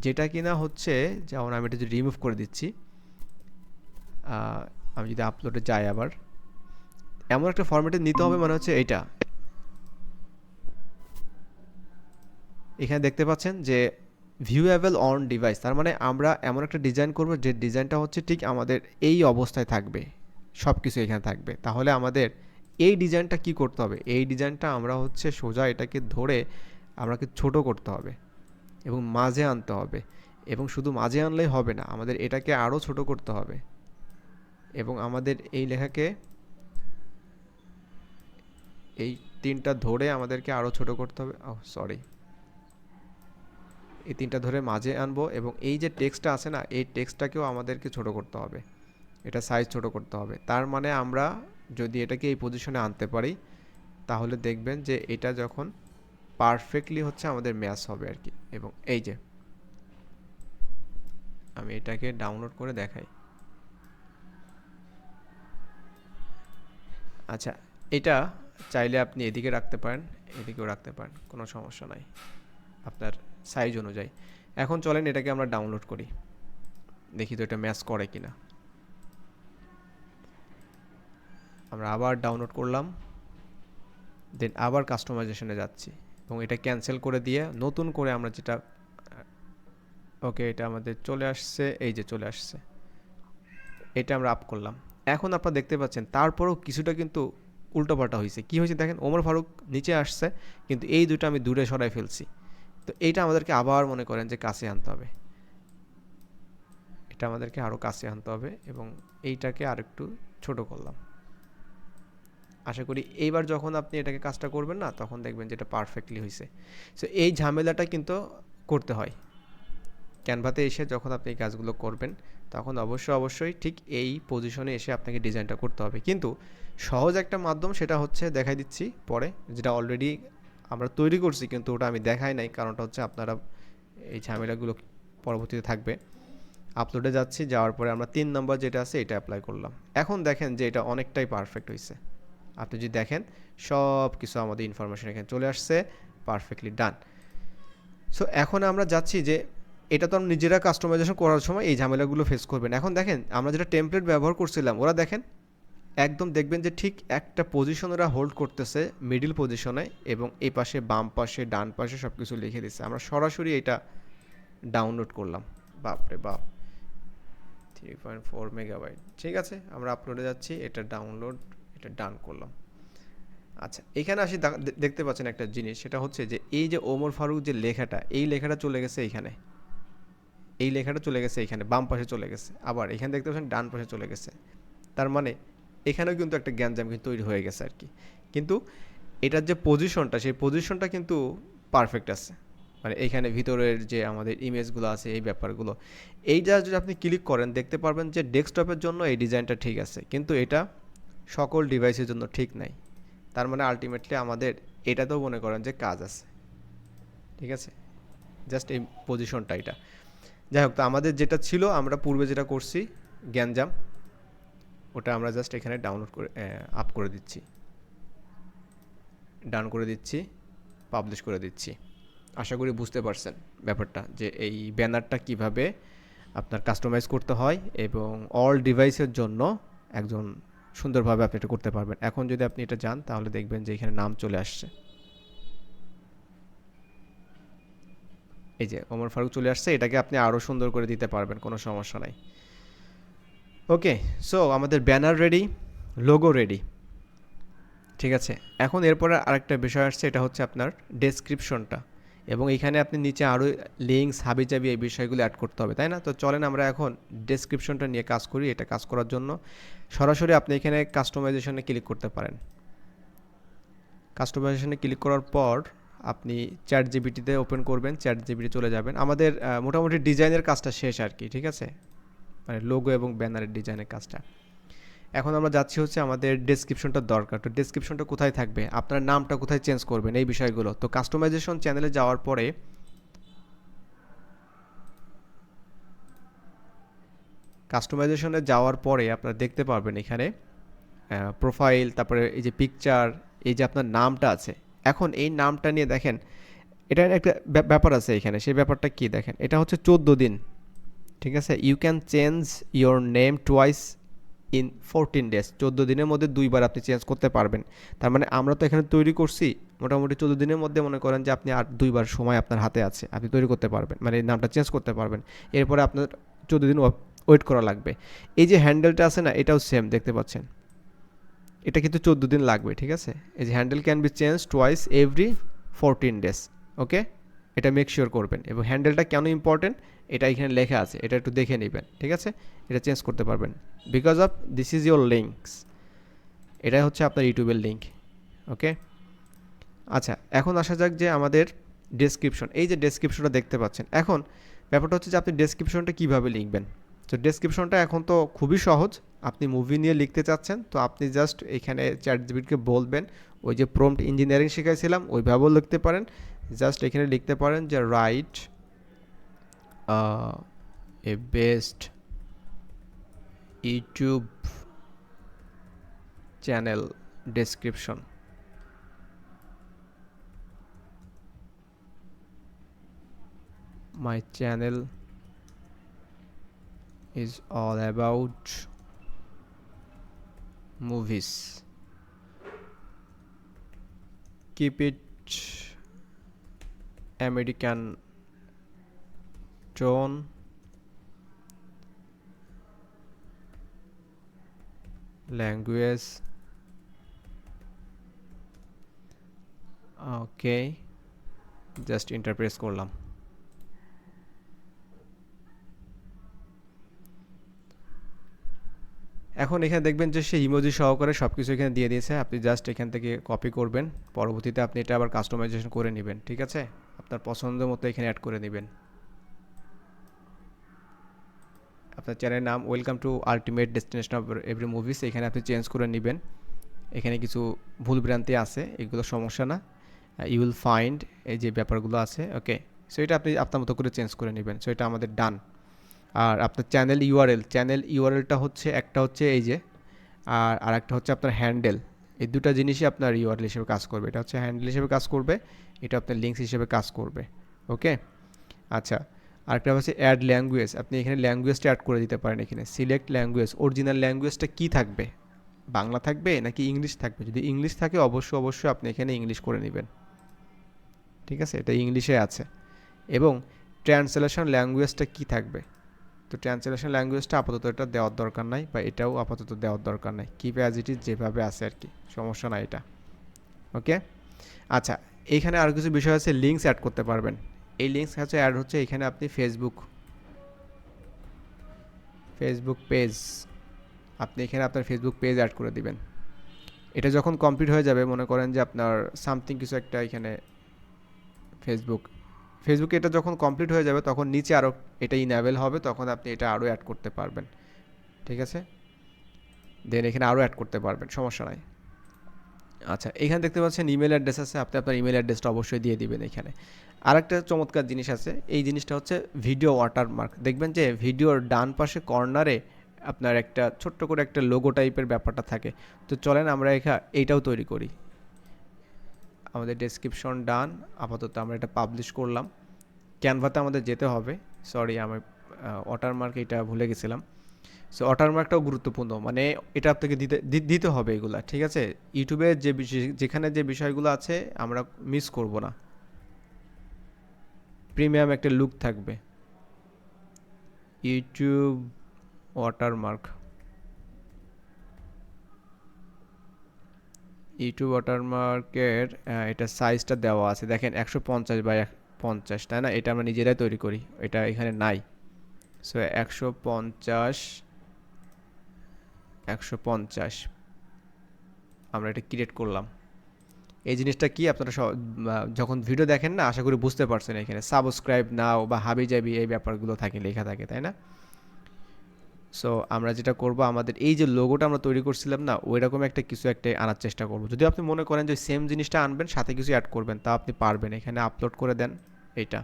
যেটা কিনা হচ্ছে, যেমন আমি এটা যদি রিমুভ করে দিচ্ছি, আমি যদি আপলোডে যাই আবার, এমন একটা ফরম্যাটে নিতে হবে মানে হচ্ছে এইটা, এখানে দেখতে পাচ্ছেন যে ভিউয়েবল অন ডিভাইস, তার মানে আমরা এমন একটা ডিজাইন করব যে ডিজাইনটা হচ্ছে ঠিক আমাদের এই অবস্থায় থাকবে, সব কিছু এখানে থাকবে। তাহলে আমাদের এই ডিজাইনটা কি করতে হবে, এই ডিজাইনটা আমরা হচ্ছে সোজা এটাকে ধরে আমাকে ছোট করতে হবে এবং মাঝে আনতে হবে, এবং শুধু মাঝে আনলেই হবে না, আমাদের এটাকে আরও ছোট করতে হবে, এবং আমাদের এই লেখাকে এই তিনটা ধরে আমাদেরকে আরও ছোট করতে হবে। সরি, এই তিনটা ধরে মাঝে আনবো, এবং এই যে টেক্সটটা আছে না এই টেক্সটটাকেও আমাদেরকে ছোট করতে হবে, এটা সাইজ ছোট করতে হবে। তার মানে আমরা যদি এটাকে এই পজিশনে আনতে পারি তাহলে দেখবেন যে এটা যখন পারফেক্টলি হচ্ছে আমাদের ম্যাচ হবে আর কি। এবং এই যে আমি এটাকে ডাউনলোড করে দেখাই। আচ্ছা, এটা চাইলে আপনি এদিকে রাখতে পারেন, এদিকেও রাখতে পারেন, কোনো সমস্যা নাই আপনার সাইজ অনুযায়ী। এখন চলেন এটাকে আমরা ডাউনলোড করি, দেখি তো এটা ম্যাচ করে কিনা। আমরা আবার ডাউনলোড করলাম, দেন আবার কাস্টমাইজেশনে যাচ্ছি, এবং এটা ক্যান্সেল করে দিয়ে নতুন করে আমরা যেটা ওকে, এটা আমাদের চলে আসছে, এই যে চলে আসছে, এটা আমরা আপ করলাম। এখন আপনারা দেখতে পাচ্ছেন তারপরেও কিছুটা কিন্তু উল্টোপাল্টা হয়েছে। কি হয়েছে দেখেন, ওমর ফারুক নিচে আসছে, কিন্তু এই দুটো আমি দূরে সরাই ফেলছি। তো এইটা আমাদেরকে আবার মনে করেন যে কাছে আনতে হবে, এটা আমাদেরকে আরও কাছে আনতে হবে এবং এইটাকে আরেকটু ছোট করলাম। আশা করি এইবার যখন আপনি এটাকে কাজটা করবেন না, তখন দেখবেন যে এটা পারফেক্টলি হয়েছে। সো এই ঝামেলাটা কিন্তু করতে হয় ক্যানভাতে এসে। যখন আপনি এই কাজগুলো করবেন, তখন অবশ্যই ঠিক এই পজিশনে এসে আপনাকে ডিজাইনটা করতে হবে। কিন্তু সহজ একটা মাধ্যম, সেটা হচ্ছে দেখাই দিচ্ছি পরে, যেটা অলরেডি আমরা তৈরি করছি, কিন্তু ওটা আমি দেখাই নাই, কারণটা হচ্ছে আপনারা এই ঝামেলাগুলো পরবর্তীতে থাকবে। আপলোডে যাচ্ছি, যাওয়ার পরে আমরা 3 নম্বর যেটা আছে এটা অ্যাপ্লাই করলাম। এখন দেখেন যে এটা অনেকটাই পারফেক্ট হয়েছে। আপনি যদি দেখেন সব কিছু আমাদের ইনফরমেশন এখানে চলে আসছে, পারফেক্টলি ডান। সো এখন আমরা যাচ্ছি যে এটা তো আমরা নিজেরা কাস্টমাইজেশন করার সময় এই ঝামেলাগুলো ফেস করবেন। এখন দেখেন আমরা যেটা টেমপ্লেট ব্যবহার করছিলাম, ওরা দেখেন একদম দেখবেন যে ঠিক একটা পজিশন ওরা হোল্ড করতেছে, মিডিল পজিশনে, এবং এই পাশে বাম পাশে ডান পাশে সব কিছু লিখে দিচ্ছে। আমরা সরাসরি এটা ডাউনলোড করলাম, বাপরে বাপ, 3.4 মেগাবাইট। ঠিক আছে, আমরা আপলোডে যাচ্ছি, এটা ডাউনলোড, এটা ডান করলাম। আচ্ছা, এখানে আসি, দেখতে পাচ্ছেন একটা জিনিস, সেটা হচ্ছে যে এই যে ওমর ফারুক যে লেখাটা, এই লেখাটা চলে গেছে এইখানে, এই লেখাটা চলে গেছে এখানে বাম পাশে চলে গেছে, আবার এখানে দেখতে পাচ্ছেন ডান পাশে চলে গেছে। তার মানে এখানেও কিন্তু একটা গ্যাঞ্জাম কিন্তু তৈরি হয়ে গেছে আর কি। কিন্তু এটার যে পজিশনটা, সেই পজিশনটা কিন্তু পারফেক্ট আছে। মানে এইখানে ভিতরের যে আমাদের ইমেজগুলো আছে, এই ব্যাপারগুলো, এইটা যদি আপনি ক্লিক করেন, দেখতে পারবেন যে ডেস্কটপের জন্য এই ডিজাইনটা ঠিক আছে, কিন্তু এটা সকল ডিভাইসের জন্য ঠিক নাই। তার মানে আলটিমেটলি আমাদের এটাতেও মনে করেন যে কাজ আছে। ঠিক আছে, জাস্ট এই পজিশনটা এটা। যাই হোক, তো আমাদের যেটা ছিল, আমরা পূর্বে যেটা করছি গ্যাঞ্জাম, ওটা আমরা জাস্ট এখানে ডাউনলোড করে আপ করে দিচ্ছি, ডান করে দিচ্ছি, পাবলিশ করে দিচ্ছি। আশা করি বুঝতে পারছেন ব্যাপারটা, যে এই ব্যানারটা কিভাবে আপনার কাস্টমাইজ করতে হয় এবং অল ডিভাইসের জন্য একজন সুন্দরভাবে আপনি এটা করতে পারবেন। এখন যদি আপনি এটা যান, তাহলে দেখবেন যে এখানে নাম চলে আসছে, এই যে ওমর ফারুক চলে আসছে। এটাকে আপনি আরও সুন্দর করে দিতে পারবেন, কোনো সমস্যা নাই। ওকে, সো আমাদের ব্যানার রেডি, লোগো রেডি। ঠিক আছে, এখন এরপরে আরেকটা বিষয় আসছে, এটা হচ্ছে আপনার ডেসক্রিপশনটা, এবং এখানে আপনি নিচে আরও লিঙ্কস হাবিজাবি এই বিষয়গুলো অ্যাড করতে হবে, তাই না? তো চলেন আমরা এখন ডেসক্রিপশনটা নিয়ে কাজ করি। এটা কাজ করার জন্য সরাসরি আপনি এখানে কাস্টমাইজেশনে ক্লিক করতে পারেন। কাস্টমাইজেশনে ক্লিক করার পর আপনি চ্যাট জিপিটিতে ওপেন করবেন, চ্যাট জিপিটি চলে যাবেন। আমাদের মোটামুটি ডিজাইনের কাজটা শেষ আর কি, ঠিক আছে, মানে লোগো এবং ব্যানারের ডিজাইনের কাজটা। এখন আমরা যাচ্ছি হচ্ছে আমাদের ডেসক্রিপশনটা দরকার। তো ডেসক্রিপশনটা কোথায় থাকবে, আপনার নামটা কোথায় চেঞ্জ করবেন, এই বিষয়গুলো। তো কাস্টমাইজেশন চ্যানেলে যাওয়ার পরে আপনারা দেখতে পারবেন এখানে প্রোফাইল, তারপরে এই যে পিকচার, এই যে আপনার নামটা আছে। এখন এই নামটা নিয়ে দেখেন, এটা একটা ব্যাপার আছে এখানে। সেই ব্যাপারটা কি দেখেন, এটা হচ্ছে 14 দিন। ঠিক আছে, you can change your name twice in 14 days. 14 দিনের মধ্যে 2বার আপনি চেঞ্জ করতে পারবেন। তার মানে আমরা তো এখানে তৈরি করছি মোটামুটি 14 দিনের মধ্যে, মনে করেন যে আপনি আর 2বার সময় আপনার হাতে আছে, আপনি তৈরি করতে পারবেন, মানে নামটা চেঞ্জ করতে পারবেন। এরপরে আপনার 14 দিন ওয়েট করা লাগবে। এই যে হ্যান্ডেলটা আছে না, এটাও সেম দেখতে পাচ্ছেন, এটা কিন্তু 14 দিন লাগবে। ঠিক আছে, এই যে handle can be change twice every 14 days. Okay, এটা মেক শিওর করবেন। এবং হ্যান্ডেলটা কেন ইম্পর্টেন্ট, এটা এখানে লেখা আছে, এটা একটু দেখে নেবেন। ঠিক আছে, এটা চেঞ্জ করতে পারবেন because of this is your links, এটা হচ্ছে আপনার ইউটিউবের লিঙ্ক। ওকে, আচ্ছা, এখন আসা যাক যে আমাদের ডেসক্রিপশন, এই যে ডেসক্রিপশনটা দেখতে পাচ্ছেন। এখন ব্যাপারটা হচ্ছে যে আপনি ডেসক্রিপশনটা কীভাবে লিখবেন। তো ডেসক্রিপশনটা এখন তো খুবই সহজ। আপনি মুভি নিয়ে লিখতে চাচ্ছেন, তো আপনি জাস্ট এখানে চ্যাট জিপিটিকে বলবেন, ওই যে প্রম্পট ইঞ্জিনিয়ারিং শেখাইছিলাম ওইভাবেও লিখতে পারেন। জাস্ট এখানে লিখতে পারেন যে write a best YouTube channel description. My channel is all about movies. Keep it American tone, language, okay, just Interpress করলাম। এখন এখানে দেখবেন যে সে ইমোজি সহকারে সব কিছু এখানে দিয়ে দিয়েছে। আপনি জাস্ট এখান থেকে কপি করবেন, পরবর্তীতে আপনি এটা আবার কাস্টমাইজেশন করে নেবেন, ঠিক আছে? আপনার পছন্দ মতো এখানে অ্যাড করে নেবেন। আপনার চ্যানেলের নাম welcome to ultimate destination of every movies, এখানে আপনি চেঞ্জ করে নেবেন। এখানে কিছু ভুলভ্রান্তি আছে, এগুলো সমস্যা না। ইউ উইল ফাইন্ড, এই যে ব্যাপারগুলো আছে, ওকে। সো এটা আপনি আপনার মতো করে চেঞ্জ করে নেবেন। সো এটা আমাদের ডান। আর আপনার চ্যানেল ইউআরএলটা হচ্ছে, একটা হচ্ছে এই যে, আর আরেকটা হচ্ছে আপনার হ্যান্ডেল। এই দুটো জিনিসই আপনার ইউআরএল হিসেবে কাজ করবে। এটা হচ্ছে হ্যান্ডেল হিসেবে কাজ করবে, এটা আপনার লিঙ্কস হিসেবে কাজ করবে, ওকে। আচ্ছা, আরেকটা হচ্ছে অ্যাড ল্যাঙ্গুয়েজ। আপনি এখানে ল্যাঙ্গুয়েজটা অ্যাড করে দিতে পারেন। এখানে সিলেক্ট ল্যাঙ্গুয়েজ, অরিজিনাল ল্যাঙ্গুয়েজটা কী থাকবে, বাংলা থাকবে নাকি ইংলিশ থাকবে? যদি ইংলিশ থাকে অবশ্যই আপনি এখানে ইংলিশ করে নেবেন, ঠিক আছে? এটা ইংলিশে আছে। এবং ট্রান্সলেশন ল্যাঙ্গুয়েজটা কী থাকবে? তো ট্রান্সলেশন ল্যাঙ্গুয়েজটা আপাতত এটা দেওয়ার দরকার নাই, বা এটাও আপাতত দেওয়ার দরকার নাই। কিপ অ্যাজ ইট ইজ, যেভাবে আছে আর কি, সমস্যা নাই এটা, ওকে। আচ্ছা, এইখানে আর কিছু বিষয় আছে, লিঙ্কস অ্যাড করতে পারবেন। এই লিঙ্কস হচ্ছে অ্যাড হচ্ছে এখানে আপনি ফেসবুক পেজ, আপনি এখানে আপনার ফেসবুক পেজ অ্যাড করে দিবেন। এটা যখন কমপ্লিট হয়ে যাবে, মনে করেন যে আপনার সামথিং কিছু একটা এখানে ফেসবুকে এটা যখন কমপ্লিট হয়ে যাবে, তখন নিচে আরও এটা ইনেবল হবে, তখন আপনি এটা আরও অ্যাড করতে পারবেন, ঠিক আছে? দেন এখানে আরও অ্যাড করতে পারবেন, সমস্যা নাই। আচ্ছা, এখানে দেখতে পাচ্ছেন ইমেল অ্যাড্রেস আছে, আপনি আপনার ইমেল অ্যাড্রেসটা অবশ্যই দিয়ে দিবেন এখানে। আরেকটা চমৎকার জিনিস আছে, এই জিনিসটা হচ্ছে ভিডিও ওয়াটারমার্ক। দেখবেন যে ভিডিওর ডান পাশে কর্নারে আপনার একটা ছোট্ট করে একটা লোগো টাইপের ব্যাপারটা থাকে। তো চলেন আমরা এইটাও তৈরি করি। আমাদের ডেসক্রিপশন ডান, আপাতত আমরা এটা পাবলিশ করলাম। ক্যানভাতে আমাদের যেতে হবে, সরি আমি ওয়াটারমার্ক এটা ভুলে গেছিলাম। সো ওয়াটারমার্কটাও গুরুত্বপূর্ণ, মানে এটা আপনাকে দিতে হবে এগুলা, ঠিক আছে? ইউটিউবে যেখানে যে বিষয়গুলো আছে আমরা মিস করব না। প্রিমিয়াম একটা লুক থাকবে, ইউটিউব ওয়াটারমার্কের এটা সাইজটা দেওয়া আছে, দেখেন 150 তাই না? এটা আমরা নিজেরাই তৈরি করি, এটা এখানে নাই। সো 150 আমরা এটা ক্রিয়েট করলাম। এই জিনিসটা কি, আপনারা যখন ভিডিও দেখেন না, আশা করি বুঝতে পারছেন। এখানে সাবস্ক্রাইব নাও বা হাবি জাবি এই ব্যাপারগুলো থাকে, লেখা থাকে, তাই না? সো আমরা যেটা করব, আমাদের এই যে লোগোটা আমরা তৈরি করছিলাম না, ওই রকম একটা কিছু একটা আনার চেষ্টা করব। যদি আপনি মনে করেন যে সেম জিনিসটা আনবেন, সাথে কিছু অ্যাড করবেন, তা আপনি পারবেন। এখানে আপলোড করে দেন এইটা,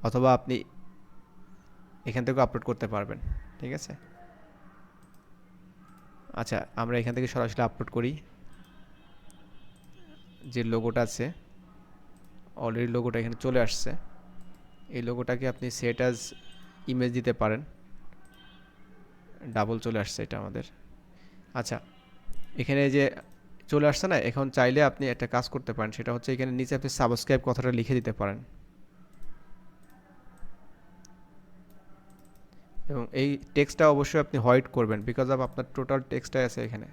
অথবা আপনি এখান থেকেও আপলোড করতে পারবেন, ঠিক আছে? আচ্ছা, আমরা এখান থেকে সরাসরি আপলোড করি। যে লোগোটা আছে, অলরেডি লোগোটা এখানে চলে আসছে। এই লোগোটাকে আপনি সেট অ্যাজ ইমেজ দিতে পারেন, ডাবল চলে আসছে এটা আমাদের। আচ্ছা, এখানে যে চলে আসছে না, এখন চাইলে আপনি একটা কাজ করতে পারেন, সেটা হচ্ছে এখানে নিচে আপনি সাবস্ক্রাইব কথাটা লিখে দিতে পারেন। এবং এই টেক্সটটা অবশ্যই আপনি হোয়াইট করবেন, বিকজ অফ আপনার টোটাল টেক্সটটাই আছে এখানে।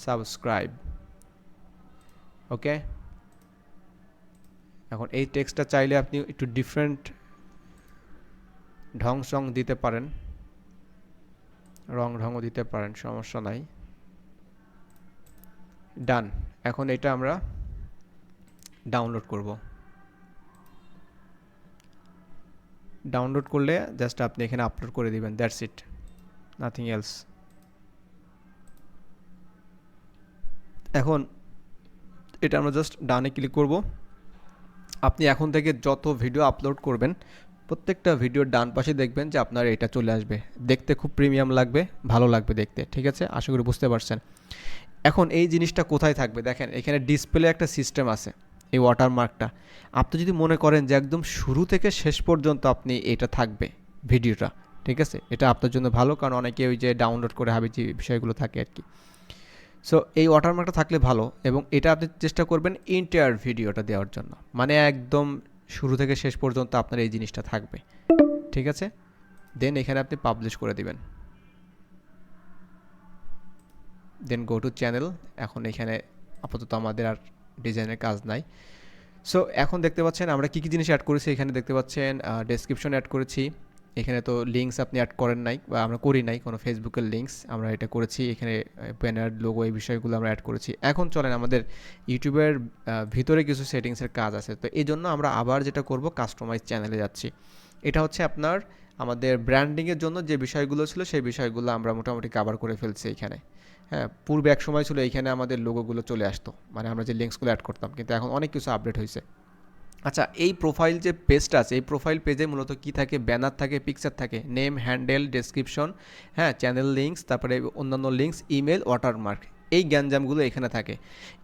সাবস্ক্রাইব, ওকে। এখন এই টেক্সটটা চাইলে আপনি একটু ডিফারেন্ট ঢং দিতে পারেন, ঢংও দিতে পারেন, সমস্যা নাই। ডান। এখন এটা আমরা ডাউনলোড করব। ডাউনলোড করলে জাস্ট আপনি এখানে আপলোড করে দিবেন, দ্যাটস ইট, নাথিং এলস। এখন এটা আমরা জাস্ট ডানে ক্লিক করব। আপনি এখন থেকে যত ভিডিও আপলোড করবেন, প্রত্যেকটা ভিডিওর ডান পাশে দেখবেন যে আপনার এটা চলে আসবে। দেখতে খুব প্রিমিয়াম লাগবে, ভালো লাগবে দেখতে, ঠিক আছে? আশা করি বুঝতে পারছেন। এখন এই জিনিসটা কোথায় থাকবে, দেখেন এখানে ডিসপ্লে একটা সিস্টেম আছে, এই ওয়াটারমার্কটা। আপনি যদি মনে করেন যে একদম শুরু থেকে শেষ পর্যন্ত আপনি এটা থাকবে ভিডিওটা, ঠিক আছে, এটা আপনার জন্য ভালো, কারণ অনেকে ওই যে ডাউনলোড করে হাবিজি বিষয়গুলো থাকে আর কি। সো এই ওয়াটারমার্কটা থাকলে ভালো, এবং এটা আপনি চেষ্টা করবেন এন্টায়ার ভিডিওটা দেওয়ার জন্য, মানে একদম শুরু থেকে শেষ পর্যন্ত আপনার এই জিনিসটা থাকবে, ঠিক আছে। দেন এখানে আপনি পাবলিশ করে দিবেন, দেন গো টু চ্যানেল। এখন এখানে আপাতত আমাদের আর ডিজাইনের কাজ নাই। সো এখন দেখতে পাচ্ছেন আমরা কী কী জিনিস অ্যাড করেছি। এখানে দেখতে পাচ্ছেন ডেসক্রিপশন অ্যাড করেছি। এখানে তো লিঙ্কস আপনি অ্যাড করেন নাই, বা আমরা করি নাই কোনো ফেসবুকের লিঙ্কস, আমরা এটা করেছি। এখানে ব্যানার, লোগো, এই বিষয়গুলো আমরা অ্যাড করেছি। এখন চলেন আমাদের ইউটিউবের ভিতরে কিছু সেটিংসের কাজ আছে, তো এই জন্য আমরা আবার যেটা করব, কাস্টমাইজ চ্যানেলে যাচ্ছি। এটা হচ্ছে আপনার আমাদের ব্র্যান্ডিংয়ের জন্য যে বিষয়গুলো ছিল সেই বিষয়গুলো আমরা মোটামুটি কভার করে ফেলছি এখানে। হ্যাঁ, পূর্বে এক সময় ছিল এইখানে আমাদের লোগোগুলো চলে আসতো, মানে আমরা যে লিঙ্কসগুলো অ্যাড করতাম, কিন্তু এখন অনেক কিছু আপডেট হয়েছে। আচ্ছা, এই প্রোফাইল যে পেজটা আছে, এই প্রোফাইল পেজে মূলত কী থাকে, ব্যানার থাকে, পিকচার থাকে, নেম, হ্যান্ডেল, ডেসক্রিপশন, হ্যাঁ, চ্যানেল লিঙ্কস, তারপরে অন্যান্য লিঙ্কস, ইমেল, ওয়াটারমার্ক, এই গ্যাঞ্জামগুলো এখানে থাকে।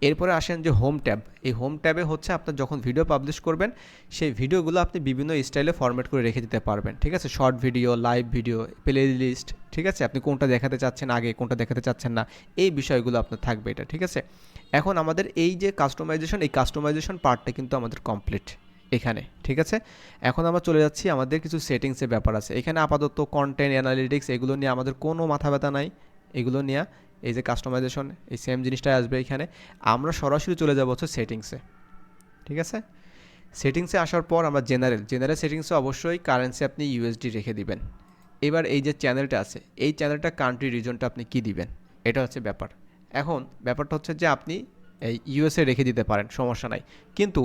এরপরে আসেন যে হোম ট্যাব। এই হোম ট্যাবে হচ্ছে আপনার যখন ভিডিও পাবলিশ করবেন, সেই ভিডিওগুলো আপনি বিভিন্ন স্টাইলে ফরম্যাট করে রেখে দিতে পারবেন, ঠিক আছে। Short video, live video, playlist, ঠিক আছে, আপনি কোনটা দেখাতে চাচ্ছেন আগে, কোনটা দেখাতে চাচ্ছেন না, এই বিষয়গুলো আপনার থাকবে এটা, ঠিক আছে। এখন আমাদের এই যে কাস্টমাইজেশন, এই কাস্টমাইজেশন পার্টটা কিন্তু আমাদের কমপ্লিট এখানে, ঠিক আছে। এখন আমরা চলে যাচ্ছি, আমাদের কিছু সেটিংসের ব্যাপার আছে এখানে। আপাতত কন্টেন্ট অ্যানালিটিক্স এগুলো নিয়ে আমাদের কোনো মাথা ব্যথা নাই, এগুলো নিয়ে এই যে কাস্টমাইজেশন, এই সেম জিনিসটাই আসবে এখানে। আমরা সরাসরি চলে যাবো হচ্ছে সেটিংসে, ঠিক আছে। সেটিংসে আসার পর আমরা জেনারেল সেটিংসে অবশ্যই কারেন্সি আপনি ইউএসডি রেখে দিবেন। এবার এই যে চ্যানেলটা আছে, এই চ্যানেলটা কান্ট্রি রিজনটা আপনি কি দিবেন, এটা হচ্ছে ব্যাপার। এখন ব্যাপারটা হচ্ছে যে আপনি এই ইউএসএ রেখে দিতে পারেন, সমস্যা নাই, কিন্তু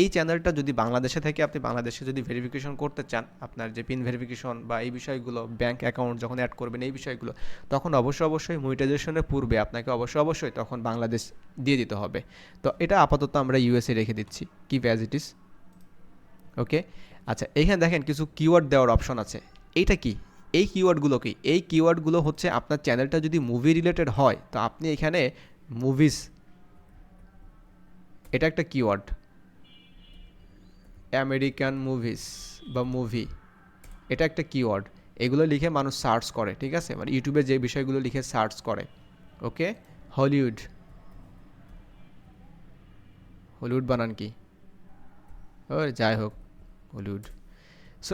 এই চ্যানেলটা যদি বাংলাদেশে থেকে আপনি বাংলাদেশে যদি ভেরিফিকেশন করতে চান, আপনার যে পিন ভেরিফিকেশন বা এই বিষয়গুলো, ব্যাঙ্ক অ্যাকাউন্ট যখন অ্যাড করবেন এই বিষয়গুলো, তখন অবশ্যই মনিটাইজেশনের পূর্বে আপনাকে অবশ্যই তখন বাংলাদেশ দিয়ে দিতে হবে। তো এটা আপাতত আমরা ইউএসএ রেখে দিচ্ছি, কিপ অ্যাজ ইট ইজ, ওকে। আচ্ছা, এইখানে দেখেন কিছু কিওয়ার্ড দেওয়ার অপশন আছে। এইটা কি, এই কিওয়ার্ডগুলো কি, এই কিওয়ার্ডগুলো হচ্ছে আপনার চ্যানেলটা যদি মুভি রিলেটেড হয়, তো আপনি এখানে মুভিস, এটা একটা কিওয়ার্ড, আমেরিকান মুভিস বা মুভি, এটা একটা কিওয়ার্ড। এগুলো লিখে মানুষ সার্চ করে, ঠিক আছে, মানে ইউটিউবে যে বিষয়গুলো লিখে সার্চ করে, ওকে। হলিউড, হলিউড বানান কি, ও যাই হোক, হলিউড। সো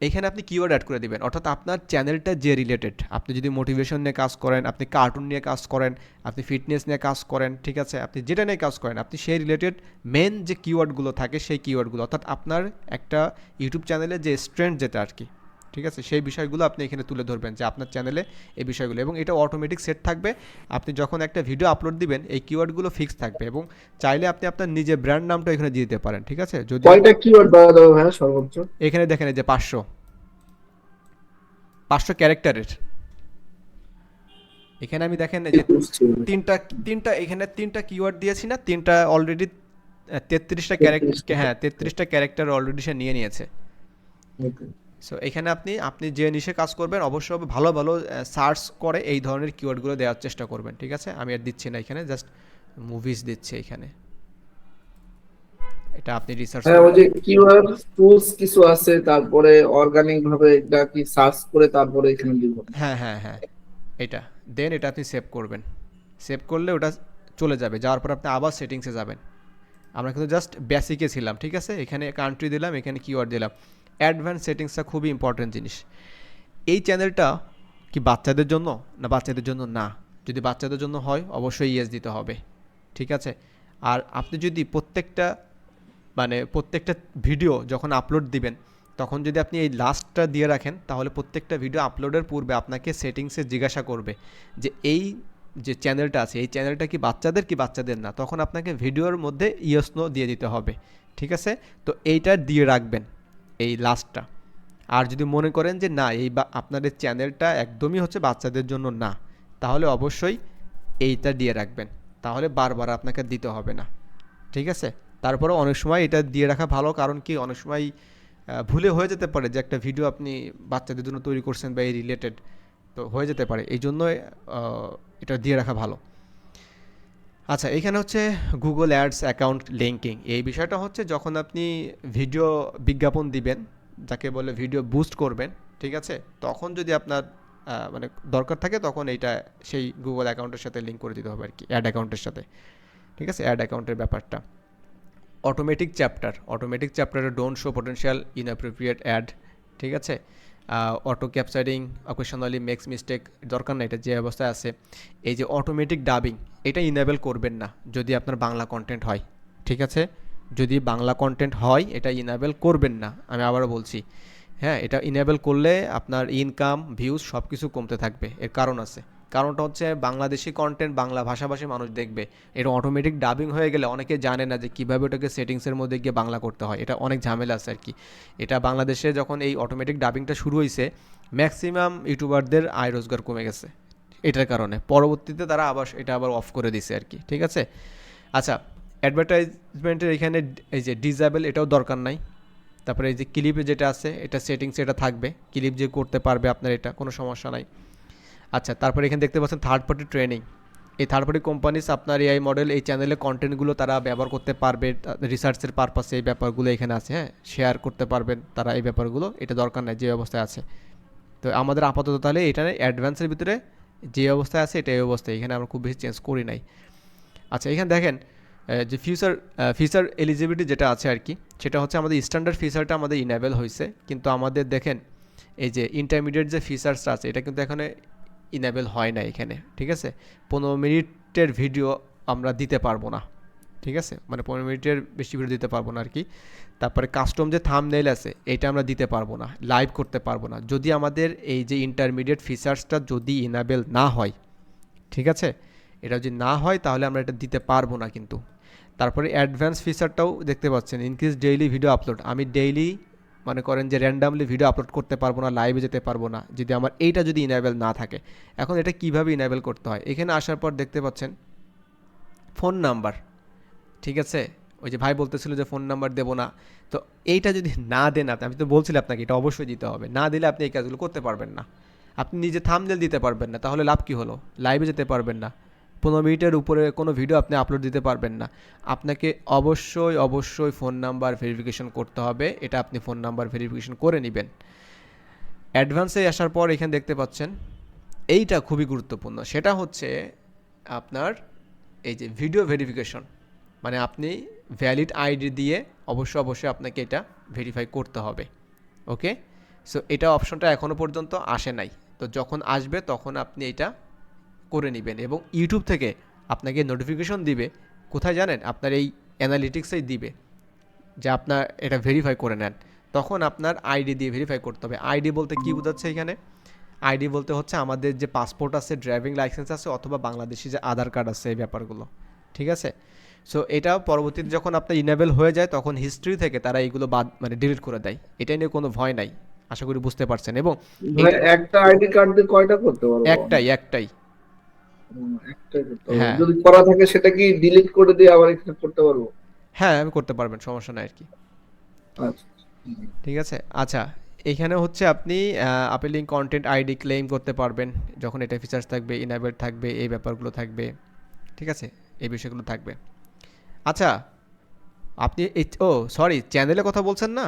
এইখানে আপনি কিওয়ার্ড অ্যাড করে দিবেন, অর্থাৎ আপনার চ্যানেলটা যে রিলেটেড, আপনি যদি মোটিভেশন নিয়ে কাজ করেন, আপনি কার্টুন নিয়ে কাজ করেন, আপনি ফিটনেস নিয়ে কাজ করেন, ঠিক আছে, আপনি যেটা নিয়ে কাজ করেন, আপনি সেই রিলেটেড মেন যে কিওয়ার্ডগুলো থাকে সেই কিওয়ার্ডগুলো, অর্থাৎ আপনার একটা ইউটিউব চ্যানেলে যে স্ট্রেন্থ যেটা আর কি, ঠিক আছে, সেই বিষয়গুলো আপনি এখানে তুলে ধরবেন যে আপনার চ্যানেলে এই বিষয়গুলো, এবং এটা অটোমেটিক সেট থাকবে। আপনি যখন একটা ভিডিও আপলোড দিবেন এই কিওয়ার্ডগুলো ফিক্স থাকবে, এবং চাইলে আপনি আপনার নিজের ব্র্যান্ড নামটা এখানে দিয়ে দিতে পারেন, ঠিক আছে। যদি কয়টা কিওয়ার্ড দেওয়া যাবে ভাইয়া সর্বোচ্চ? এখানে দেখেন এই যে 500 ক্যারেক্টারের, এখানে আমি দেখেন এই যে তিনটা এখানে তিনটা কিওয়ার্ড দিয়েছি না, তিনটা অলরেডি 33টা ক্যারেক্টার, হ্যাঁ 33টা ক্যারেক্টার অলরেডি সে নিয়ে নিয়েছে। সো এখানে আপনি যে নিশে কাজ করবেন অবশ্যই ভালো সার্চ করে এই ধরনের কিওয়ার্ডগুলো দেওয়ার চেষ্টা করবেন, ঠিক আছে। আমি আর দিচ্ছি না এখানে, জাস্ট মুভিজ দিচ্ছি এখানে, এটা আপনি রিসার্চ হ্যাঁ, ওই যে কিওয়ার্ড টুলস কিছু আছে, তারপরে অর্গানিক ভাবে এটা কি সার্চ করে তারপরে এখানে দিব? হ্যাঁ, এটা দেন এটা আপনি সেভ করবেন। সেভ করলে ওটা চলে যাবে, যাওয়ার পর আপনি আবার সেটিংসে যাবেন। আমরা কিন্তু জাস্ট বেসিকে ছিলাম, ঠিক আছে। এখানে কান্ট্রি দিলাম, এখানে কিওয়ার্ড দিলাম। অ্যাডভান্স সেটিংসটা খুবই ইম্পর্টেন্ট জিনিস। এই চ্যানেলটা কি বাচ্চাদের জন্য না বাচ্চাদের জন্য না? যদি বাচ্চাদের জন্য হয় অবশ্যই ইয়েস দিতে হবে, ঠিক আছে। আর আপনি যদি প্রত্যেকটা ভিডিও যখন আপলোড দিবেন, তখন যদি আপনি এই লাস্টটা দিয়ে রাখেন, তাহলে প্রত্যেকটা ভিডিও আপলোডের পূর্বে আপনাকে সেটিংসে জিজ্ঞাসা করবে যে এই যে চ্যানেলটা আছে এই চ্যানেলটা কি বাচ্চাদের না, তখন আপনাকে ভিডিওর মধ্যে ইয়েস নো দিয়ে দিতে হবে, ঠিক আছে। তো এইটা দিয়ে রাখবেন এই লাস্টটা। আর যদি মনে করেন যে না আপনাদের চ্যানেলটা একদমই হচ্ছে বাচ্চাদের জন্য না, তাহলে অবশ্যই এইটা দিয়ে রাখবেন, তাহলে বারবার আপনাকে দিতে হবে না, ঠিক আছে। তারপরেও অনেক সময় এটা দিয়ে রাখা ভালো, কারণ কি অনেক সময় ভুলে হয়ে যেতে পারে যে একটা ভিডিও আপনি বাচ্চাদের জন্য তৈরি করছেন বা এই রিলেটেড, তো হয়ে যেতে পারে, এই জন্য এটা দিয়ে রাখা ভালো। আচ্ছা, এখানে হচ্ছে গুগল অ্যাডস অ্যাকাউন্ট লিঙ্কিং। এই বিষয়টা হচ্ছে যখন আপনি ভিডিও বিজ্ঞাপন দিবেন, যাকে বলে ভিডিও বুস্ট করবেন, ঠিক আছে, তখন যদি আপনার মানে দরকার থাকে তখন এইটা সেই গুগল অ্যাকাউন্টের সাথে লিঙ্ক করে দিতে হবে আর কি, অ্যাড অ্যাকাউন্টের সাথে। ঠিক আছে, অ্যাড অ্যাকাউন্টের ব্যাপারটা। অটোমেটিক চ্যাপ্টারে don't show potential inappropriate ad. ঠিক আছে, auto capturing occasionally makes mistake, দরকার না, এটা যে অবস্থায় আছে। এই যে অটোমেটিক ডাবিং, এটা ইনেবল করবেন না যদি আপনার বাংলা কন্টেন্ট হয়। ঠিক আছে, যদি বাংলা কন্টেন্ট হয় এটা ইনেবল করবেন না, আমি আবারও বলছি। হ্যাঁ, এটা ইনেবল করলে আপনার ইনকাম ভিউজ সব কিছু কমতে থাকবে। এর কারণ আছে, কারণটা হচ্ছে বাংলাদেশি কন্টেন্ট বাংলা ভাষাভাষী মানুষ দেখবে। এটা অটোমেটিক ডাবিং হয়ে গেলে অনেকে জানে না যে কীভাবে ওটাকে সেটিংসের মধ্যে গিয়ে বাংলা করতে হয়, এটা অনেক ঝামেলা আছে আর কি। এটা বাংলাদেশে যখন এই অটোমেটিক ডাবিংটা শুরু হয়েছে, ম্যাক্সিমাম ইউটিউবারদের আয় রোজগার কমে গেছে এটার কারণে। পরবর্তীতে তারা এটা আবার অফ করে দিছে আর কি। ঠিক আছে, আচ্ছা, অ্যাডভার্টাইজমেন্টের এখানে এই যে ডিসেবল, এটাও দরকার নাই। তারপরে এই যে ক্লিপে যেটা আছে এটা সেটিংস, এটা থাকবে, ক্লিপ যে করতে পারবে আপনার, এটা কোনো সমস্যা নাই। আচ্ছা, তারপরে এখানে দেখতে পাচ্ছেন থার্ড পার্টি ট্রেনিং। এই থার্ড পার্টি কোম্পানিস আপনার এআই মডেল এই চ্যানেলে কন্টেন্টগুলো তারা ব্যবহার করতে পারবে রিসার্চের পারপাসে, এই ব্যাপারগুলো এখানে আছে। হ্যাঁ, শেয়ার করতে পারবেন তারা এই ব্যাপারগুলো, এটা দরকার নাই যে অবস্থায় আছে। তো আমাদের আপাতত তাহলে এটা অ্যাডভান্সের ভিতরে যে অবস্থায় আছে এটা এই অবস্থায়, এখানে আমরা খুব বেশি চেঞ্জ করি নাই। আচ্ছা, এখানে দেখেন যে ফিচার এলিজিবিলিটি যেটা আছে আর কি, সেটা হচ্ছে আমাদের স্ট্যান্ডার্ড ফিচারটা আমাদের ইনেবল হয়েছে, কিন্তু আমাদের দেখেন এই যে ইন্টারমিডিয়েট যে ফিচার্সটা আছে এটা কিন্তু এখানে ইনেবল হয় না এখানে। ঠিক আছে, 15 মিনিটের ভিডিও আমরা দিতে পারবো না। ঠিক আছে, মানে 15 মিনিটের বেশি ভিডিও দিতে পারবো না আর কি। তারপরে কাস্টম যে থাম্বনেইল আছে এটা আমরা দিতে পারবো না, লাইভ করতে পারবো না, যদি আমাদের এই যে ইন্টারমিডিয়েট ফিচার্সটা যদি ইনেবল না হয়। ঠিক আছে, এটা যদি না হয় তাহলে আমরা এটা দিতে পারবো না কিন্তু। তারপরে অ্যাডভান্স ফিচারটাও দেখতে পাচ্ছেন, ইনক্রিজ ডেইলি ভিডিও আপলোড। আমি ডেইলি মনে করেন যে র্যান্ডামলি ভিডিও আপলোড করতে পারবো না, লাইভে যেতে পারবো না যদি আমার এইটা যদি ইনেবল না থাকে। এখন এটা কিভাবে ইনেবল করতে হয়, এখানে আসার পর দেখতে পাচ্ছেন ফোন নাম্বার। ঠিক আছে, ওই যে ভাই বলতেছিল যে ফোন নাম্বার দেবো না, তো এইটা যদি না দেন আপনি, আমি তো বলছিলাম আপনাকে এটা অবশ্যই দিতে হবে, না দিলে আপনি এই কাজগুলো করতে পারবেন না। আপনি নিজে থাম্বনেল দিতে পারবেন না, তাহলে লাভ কী হলো? লাইভে যেতে পারবেন না, 15 মিনিটের উপরে কোনো ভিডিও আপনি আপলোড দিতে পারবেন না। আপনাকে অবশ্যই ফোন নাম্বার ভেরিফিকেশন করতে হবে, এটা আপনি ফোন নাম্বার ভেরিফিকেশন করে নেবেন। অ্যাডভান্সে আসার পর এখানে দেখতে পাচ্ছেন এইটা খুবই গুরুত্বপূর্ণ, সেটা হচ্ছে আপনার এই যে ভিডিও ভেরিফিকেশন, মানে আপনি ভ্যালিড আইডি দিয়ে অবশ্যই আপনাকে এটা ভেরিফাই করতে হবে। ওকে, সো এটা অপশনটা এখনও পর্যন্ত আসে নাই, তো যখন আসবে তখন আপনি এটা করে নেবেন। এবং ইউটিউব থেকে আপনাকে নোটিফিকেশন দিবে, কোথায় জানেন? আপনার এই অ্যানালিটিক্সেই দিবে যে আপনার এটা ভেরিফাই করে নেন, তখন আপনার আইডি দিয়ে ভেরিফাই করতে হবে। আইডি বলতে কী বোঝাচ্ছে এখানে? আইডি বলতে হচ্ছে আমাদের যে পাসপোর্ট আছে, ড্রাইভিং লাইসেন্স আছে, অথবা বাংলাদেশি যে আধার কার্ড আছে, এই ব্যাপারগুলো। ঠিক আছে, সো এটা পরবর্তীতে যখন আপনার ইনেবল হয়ে যায় তখন হিস্ট্রি থেকে তারা এইগুলো বাদ মানে ডিলিট করে দেয়, এটা নিয়ে কোনো ভয় নাই, আশা করি বুঝতে পারছেন। এবং ভাই একটা আইডি কার্ড দিয়ে কয়টা করতে পারবো? একটাই। একটাই করতে পারবো, হ্যাঁ যদি করা থাকে সেটা কি ডিলিট করে দিয়ে আবার এখানে করতে পারবো? হ্যাঁ, আমি করতে পারবেন, সমস্যা নাই আর কি। আচ্ছা। ঠিক আছে, আচ্ছা, এখানে হচ্ছে আপনি আপেলিং কন্টেন্ট আইডি ক্লেম করতে পারবেন যখন এটা ফিচার্স থাকবে, ইনেবল থাকবে, এই ব্যাপারগুলো থাকবে। ঠিক আছে, এই বিষয়গুলো থাকবে। আচ্ছা, আপনি সরি, চ্যানেলের কথা বলছেন না,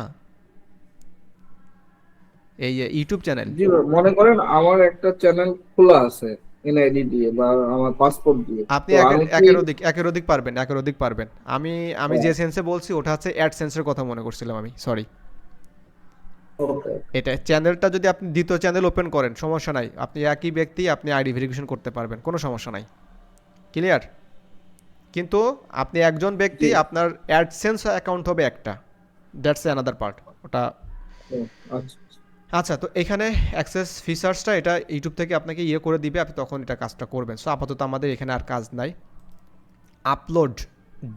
এই ইউটিউব চ্যানেল? জি ভাই, মনে করেন আমার একটা চ্যানেল খোলা আছে এনআইডি দিয়ে বা আমার পাসপোর্ট দিয়ে, আপনি তো আমি কি? একের অধিক পারবেন। আমি যে সেন্সে বলছি ওটা হচ্ছে অ্যাড সেন্সের কথা মনে করছিলাম আমি, সরি। ওকে। এটা চ্যানেলটা যদি আপনি দ্বিতীয় চ্যানেল ওপেন করেন সমস্যা নাই, আপনি একই ব্যক্তি, আপনি আইডি ভেরিফিকেশন করতে পারবেন, কোনো সমস্যা নাই। ক্লিয়ার? কিন্তু আপনি একজন ব্যক্তি, জি। আপনার অ্যাডসেন্স অ্যাকাউন্ট হবে একটা, দ্যাটস অ্যানাদার পার্ট ওটা। ও, আচ্ছা। আচ্ছা, তো এখানে অ্যাক্সেস ফিচার্সটা এটা ইউটিউব থেকে আপনাকে করে দিবে, আপনি তখন এটা কাজটা করবেন। সো আপাতত আমাদের এখানে আর কাজ নাই। আপলোড,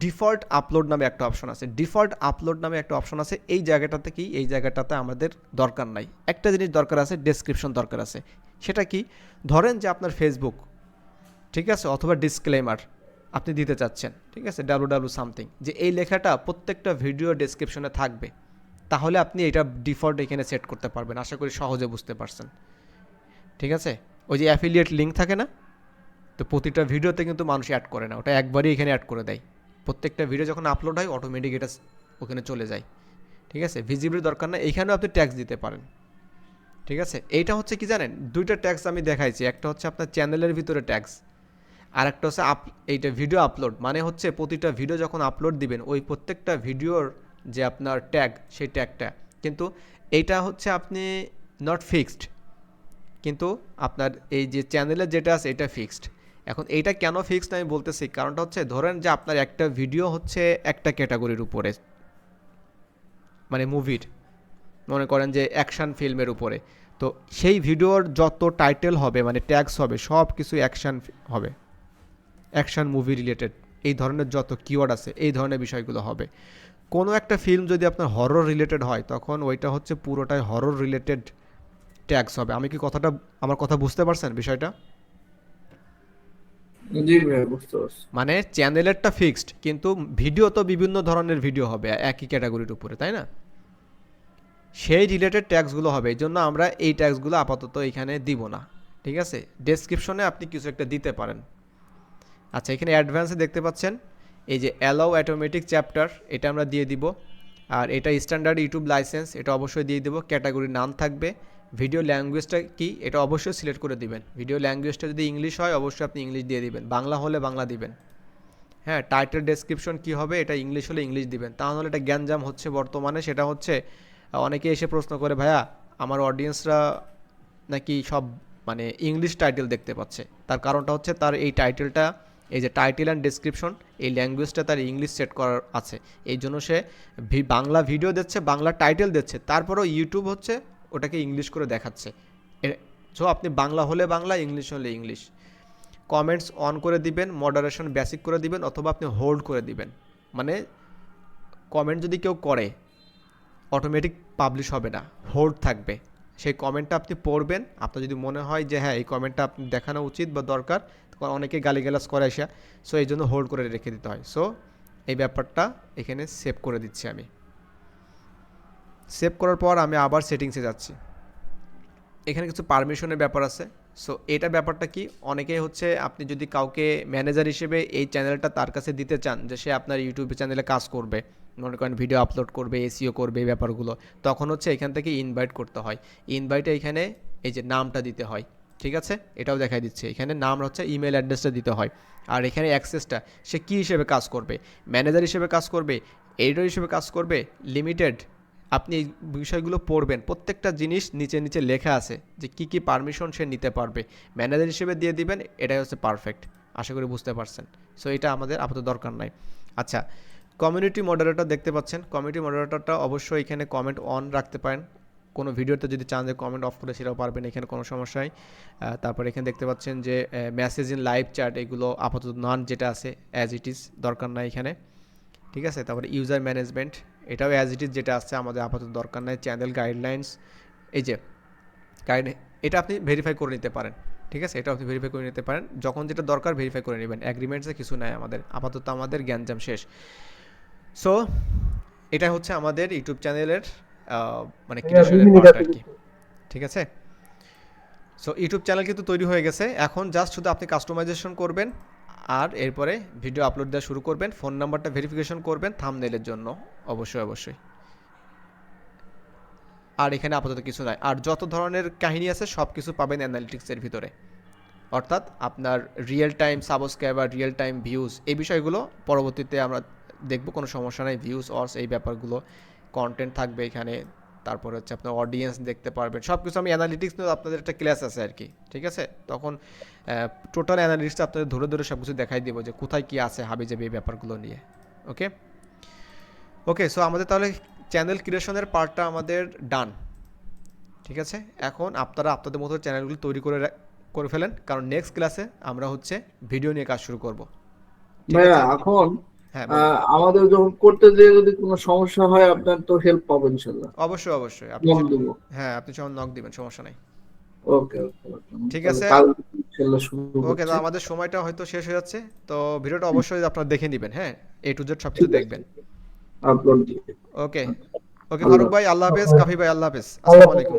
ডিফল্ট আপলোড নামে একটা অপশন আছে। এই জায়গাটাতে কি, এই জায়গাটাতে আমাদের দরকার নাই। একটা জিনিস দরকার আছে, ডেসক্রিপশন দরকার আছে। সেটা কি? ধরেন যে আপনার ফেসবুক, ঠিক আছে, অথবা ডিসক্লেমার আপনি দিতে চাচ্ছেন, ঠিক আছে, ডাব্লু সামথিং, যে এই লেখাটা প্রত্যেকটা ভিডিও ডেসক্রিপশনে থাকবে, তাহলে আপনি এটা ডিফল্ট এখানে সেট করতে পারবেন। আশা করি সহজে বুঝতে পারছেন। ঠিক আছে, ওই যে অ্যাফিলিয়েট লিঙ্ক থাকে না, তো প্রতিটা ভিডিওতে কিন্তু মানুষ অ্যাড করে না, ওটা একবারই এখানে অ্যাড করে দেয়। প্রত্যেকটা ভিডিও যখন আপলোড হয় অটোমেটিক এটা ওখানে চলে যায়। ঠিক আছে, ভিজিবিলিটি দরকার না, এইখানেও আপনি ট্যাক্স দিতে পারেন। ঠিক আছে, এইটা হচ্ছে কি জানেন, দুইটা ট্যাক্স আমি দেখাইছি, একটা হচ্ছে আপনার চ্যানেলের ভিতরে ট্যাক্স, আর একটা হচ্ছে এইটা ভিডিও আপলোড, মানে হচ্ছে প্রতিটা ভিডিও যখন আপলোড দিবেন ওই প্রত্যেকটা ভিডিওর যে আপনার ট্যাগ, সেই ট্যাগটা কিন্তু এইটা হচ্ছে আপনি নট ফিক্সড, কিন্তু আপনার এই যে চ্যানেলের যেটা আছে এটা ফিক্সড। এখন এইটা কেন ফিক্সড আমি বলতেছি, কারণটা হচ্ছে ধরেন যে আপনার একটা ভিডিও হচ্ছে একটা ক্যাটাগরির উপরে, মানে মুভির, মনে করেন যে অ্যাকশন ফিল্মের উপরে, তো সেই ভিডিওর যত টাইটেল হবে মানে ট্যাগস হবে সব কিছু অ্যাকশন হবে, অ্যাকশন মুভি রিলেটেড, এই ধরনের যত কিওয়ার্ড আছে এই ধরনের বিষয়গুলো হবে। কোনো একটা ফিল্ম যদি আপনার হরর রিলেটেড হয় তখন ওইটা হচ্ছে পুরোটাই হরর রিলেটেড ট্যাগস হবে। আমি কি কথাটা, আমার কথা বুঝতে পারছেন বিষয়টা? জি ভাইয়া, বুঝতে পারছি। মানে চ্যানেলেরটা ফিক্সড, কিন্তু ভিডিও তো বিভিন্ন ধরনের ভিডিও হবে একই ক্যাটাগরির উপরে, তাই না? সেই রিলেটেড ট্যাক্সগুলো হবে, এই জন্য আমরা এই ট্যাক্সগুলো আপাতত এখানে দিব না। ঠিক আছে, ডেসক্রিপশনে আপনি কিছু একটা দিতে পারেন। আচ্ছা, এখানে অ্যাডভান্সে দেখতে পাচ্ছেন এই যে অ্যালাউ অটোমেটিক চ্যাপ্টার, এটা আমরা দিয়ে দিব। আর এটা স্ট্যান্ডার্ড ইউটিউব লাইসেন্স, এটা অবশ্যই দিয়ে দেবো। ক্যাটাগরি নাম থাকবে। ভিডিও ল্যাঙ্গুয়েজটা কি এটা অবশ্যই সিলেক্ট করে দিবেন। ভিডিও ল্যাঙ্গুয়েজটা যদি ইংলিশ হয় অবশ্যই আপনি ইংলিশ দিয়ে দিবেন, বাংলা হলে বাংলা দিবেন। হ্যাঁ, টাইটেল ডেসক্রিপশন কি হবে, এটা ইংলিশ হলে ইংলিশ দিবেন, তাহলে এটা গ্যাঞ্জাম হচ্ছে বর্তমানে। সেটা হচ্ছে অনেকে এসে প্রশ্ন করে, ভাইয়া আমার অডিয়েন্সরা নাকি সব মানে ইংলিশ টাইটেল দেখতে পাচ্ছে। তার কারণটা হচ্ছে তার এই টাইটেলটা, এই যে টাইটেল অ্যান্ড ডেসক্রিপশন, এই ল্যাঙ্গুয়েজটা তার ইংলিশ সেট করার আছে। এই জন্য সে বাংলা ভিডিও দিচ্ছে, বাংলা টাইটেল দিচ্ছে, তারপরেও ইউটিউব হচ্ছে ওটাকে ইংলিশ করে দেখাচ্ছে। সো আপনি বাংলা হলে বাংলা, ইংলিশ হলে ইংলিশ। কমেন্টস অন করে দিবেন, মডারেশন বেসিক করে দিবেন, অথবা আপনি হোল্ড করে দিবেন। মানে কমেন্ট যদি কেউ করে অটোমেটিক পাবলিশ হবে না, হোল্ড থাকবে। সেই কমেন্টটা আপনি পড়বেন, আপনার যদি মনে হয় যে হ্যাঁ এই কমেন্টটা আপনি দেখানো উচিত বা দরকার, তখন অনেকে গালিগালাজ করে আসা, সো এই জন্য হোল্ড করে রেখে দিতে হয়। সো এই ব্যাপারটা এখানে সেভ করে দিচ্ছি আমি। সেভ করার পর আমি আবার সেটিংসে যাচ্ছি। এখানে কিছু পারমিশনের ব্যাপার আছে। সো এটা ব্যাপারটা কি, অনেকেই হচ্ছে আপনি যদি কাউকে ম্যানেজার হিসেবে এই চ্যানেলটা তার কাছে দিতে চান, যে সে আপনার ইউটিউব চ্যানেলে কাজ করবে, মনে করেন ভিডিও আপলোড করবে, এসইও করবে, এই ব্যাপারগুলো, তখন হচ্ছে এখান থেকে ইনভাইট করতে হয়। ইনভাইটে এখানে এই যে নামটা দিতে হয়, ঠিক আছে, এটাও দেখাই দিচ্ছে। এখানে নাম হচ্ছে, ইমেল অ্যাড্রেসটা দিতে হয়। আর এখানে অ্যাক্সেসটা সে কী হিসেবে কাজ করবে, ম্যানেজার হিসেবে কাজ করবে, এডিটর হিসেবে কাজ করবে, লিমিটেড। আপনি এই বিষয়গুলো পড়বেন, প্রত্যেকটা জিনিস নিচে নিচে লেখা আছে যে কী কী পারমিশন সে নিতে পারবে, ম্যানেজার হিসেবে দিয়ে দিবেন। এটাই হচ্ছে পারফেক্ট, আশা করি বুঝতে পারছেন। সো এটা আমাদের আপাতত দরকার নাই। আচ্ছা, কমিউনিটি মডারেটর দেখতে পাচ্ছেন। কমিউনিটি মডারেটরটা অবশ্যই এখানে কমেন্ট অন রাখতে পারেন। কোনো ভিডিওতে যদি চান যে কমেন্ট অফ করে সেটাও পারবেন, এখানে কোনো সমস্যা নেই। তারপর এখানে দেখতে পাচ্ছেন যে মেসেজ ইন লাইভ চ্যাট, এগুলো আপাতত নন, যেটা আছে অ্যাজ ইট ইজ, দরকার নাই এখানে। ঠিক আছে, তারপরে ইউজার ম্যানেজমেন্ট, এটাও অ্যাজ ইট ইজ যেটা আছে, আমাদের আপাতত দরকার নাই। চ্যানেল গাইডলাইন্স, এই যে গাইড, এটা আপনি ভেরিফাই করে নিতে পারেন। ঠিক আছে, এটা আপনি ভেরিফাই করে নিতে পারেন, যখন যেটা দরকার ভেরিফাই করে নেবেন। অ্যাগ্রিমেন্টসে কিছু নাই আমাদের আপাতত, আমাদের জ্ঞানজাম শেষ। সো এটা হচ্ছে আমাদের ইউটিউব চ্যানেলের মানে ক্রিয়েশনের পার্ট আর কি। ঠিক আছে, সো ইউটিউব চ্যানেল কিন্তু তৈরি হয়ে গেছে। এখন জাস্ট শুধু আপনি কাস্টমাইজেশন করবেন, আর এরপরে ভিডিও আপলোড দেওয়া শুরু করবেন। ফোন নাম্বারটা ভেরিফিকেশন করবেন থাম্বনেইলের জন্য, অবশ্যই অবশ্যই। আর এখানে আপাতত কিছু নাই। আর যত ধরনের কাহিনী আছে সব কিছু পাবেন অ্যানালিটিক্সের ভিতরে, অর্থাৎ আপনার real time subscriber, real time views, এই বিষয়গুলো পরবর্তীতে আমরা দেখব, কোনো সমস্যা নাই। ভিউজ, অর্স, এই ব্যাপারগুলো, কন্টেন্ট থাকবে এখানে। তারপরে হচ্ছে আপনার অডিয়েন্স দেখতে পারবেন, সব কিছু। আমি অ্যানালিটিক্স নিয়ে আপনাদের একটা ক্লাস আছে আর কি, ঠিক আছে, তখন টোটাল অ্যানালিটিক্সটা আপনাদের ধরে ধরে সব কিছু দেখাই দেবো যে কোথায় কী আছে হাবিজাবি এই ব্যাপারগুলো নিয়ে। ওকে ওকে, সো আমাদের তাহলে চ্যানেল ক্রিয়েশনের পার্টটা আমাদের ডান। ঠিক আছে, এখন আপনারা আপনাদের মতো চ্যানেলগুলো তৈরি করে ফেলেন, কারণ নেক্সট ক্লাসে আমরা হচ্ছে ভিডিও নিয়ে কাজ শুরু করব। ঠিক ভাইয়া আছে, এখন হ্যাঁ বলুন। আমাদের যখন করতে যেয়ে যদি কোনো সমস্যা হয়, আপনার তো হেল্প পাবো ইনশাল্লাহ। অবশ্যই অবশ্যই, আপনি নক দেবো। হ্যাঁ আপনি যখন নক দিবেন সমস্যা নাই। ওকে ওকে ওকে, ঠিক তাহলে আছে, কাল ইনশাল্লাহ শুরু ওকে, তো করছি। আমাদের সময়টা হয়তো শেষ হয়ে যাচ্ছে, তো ভিডিওটা অবশ্যই আপনারা দেখে নেবেন, হ্যাঁ, এ টু জেড সব কিছু ঠিক আছে, দেখবেন। আপলোড দিয়ে। ওকে ওকে, আল্লাহ ফারুক ভাই আল্লাহ হাফেজ, হাফেজ। কাফি ভাই আল্লাহ হাফেজ, আসসালামু আলাইকুম।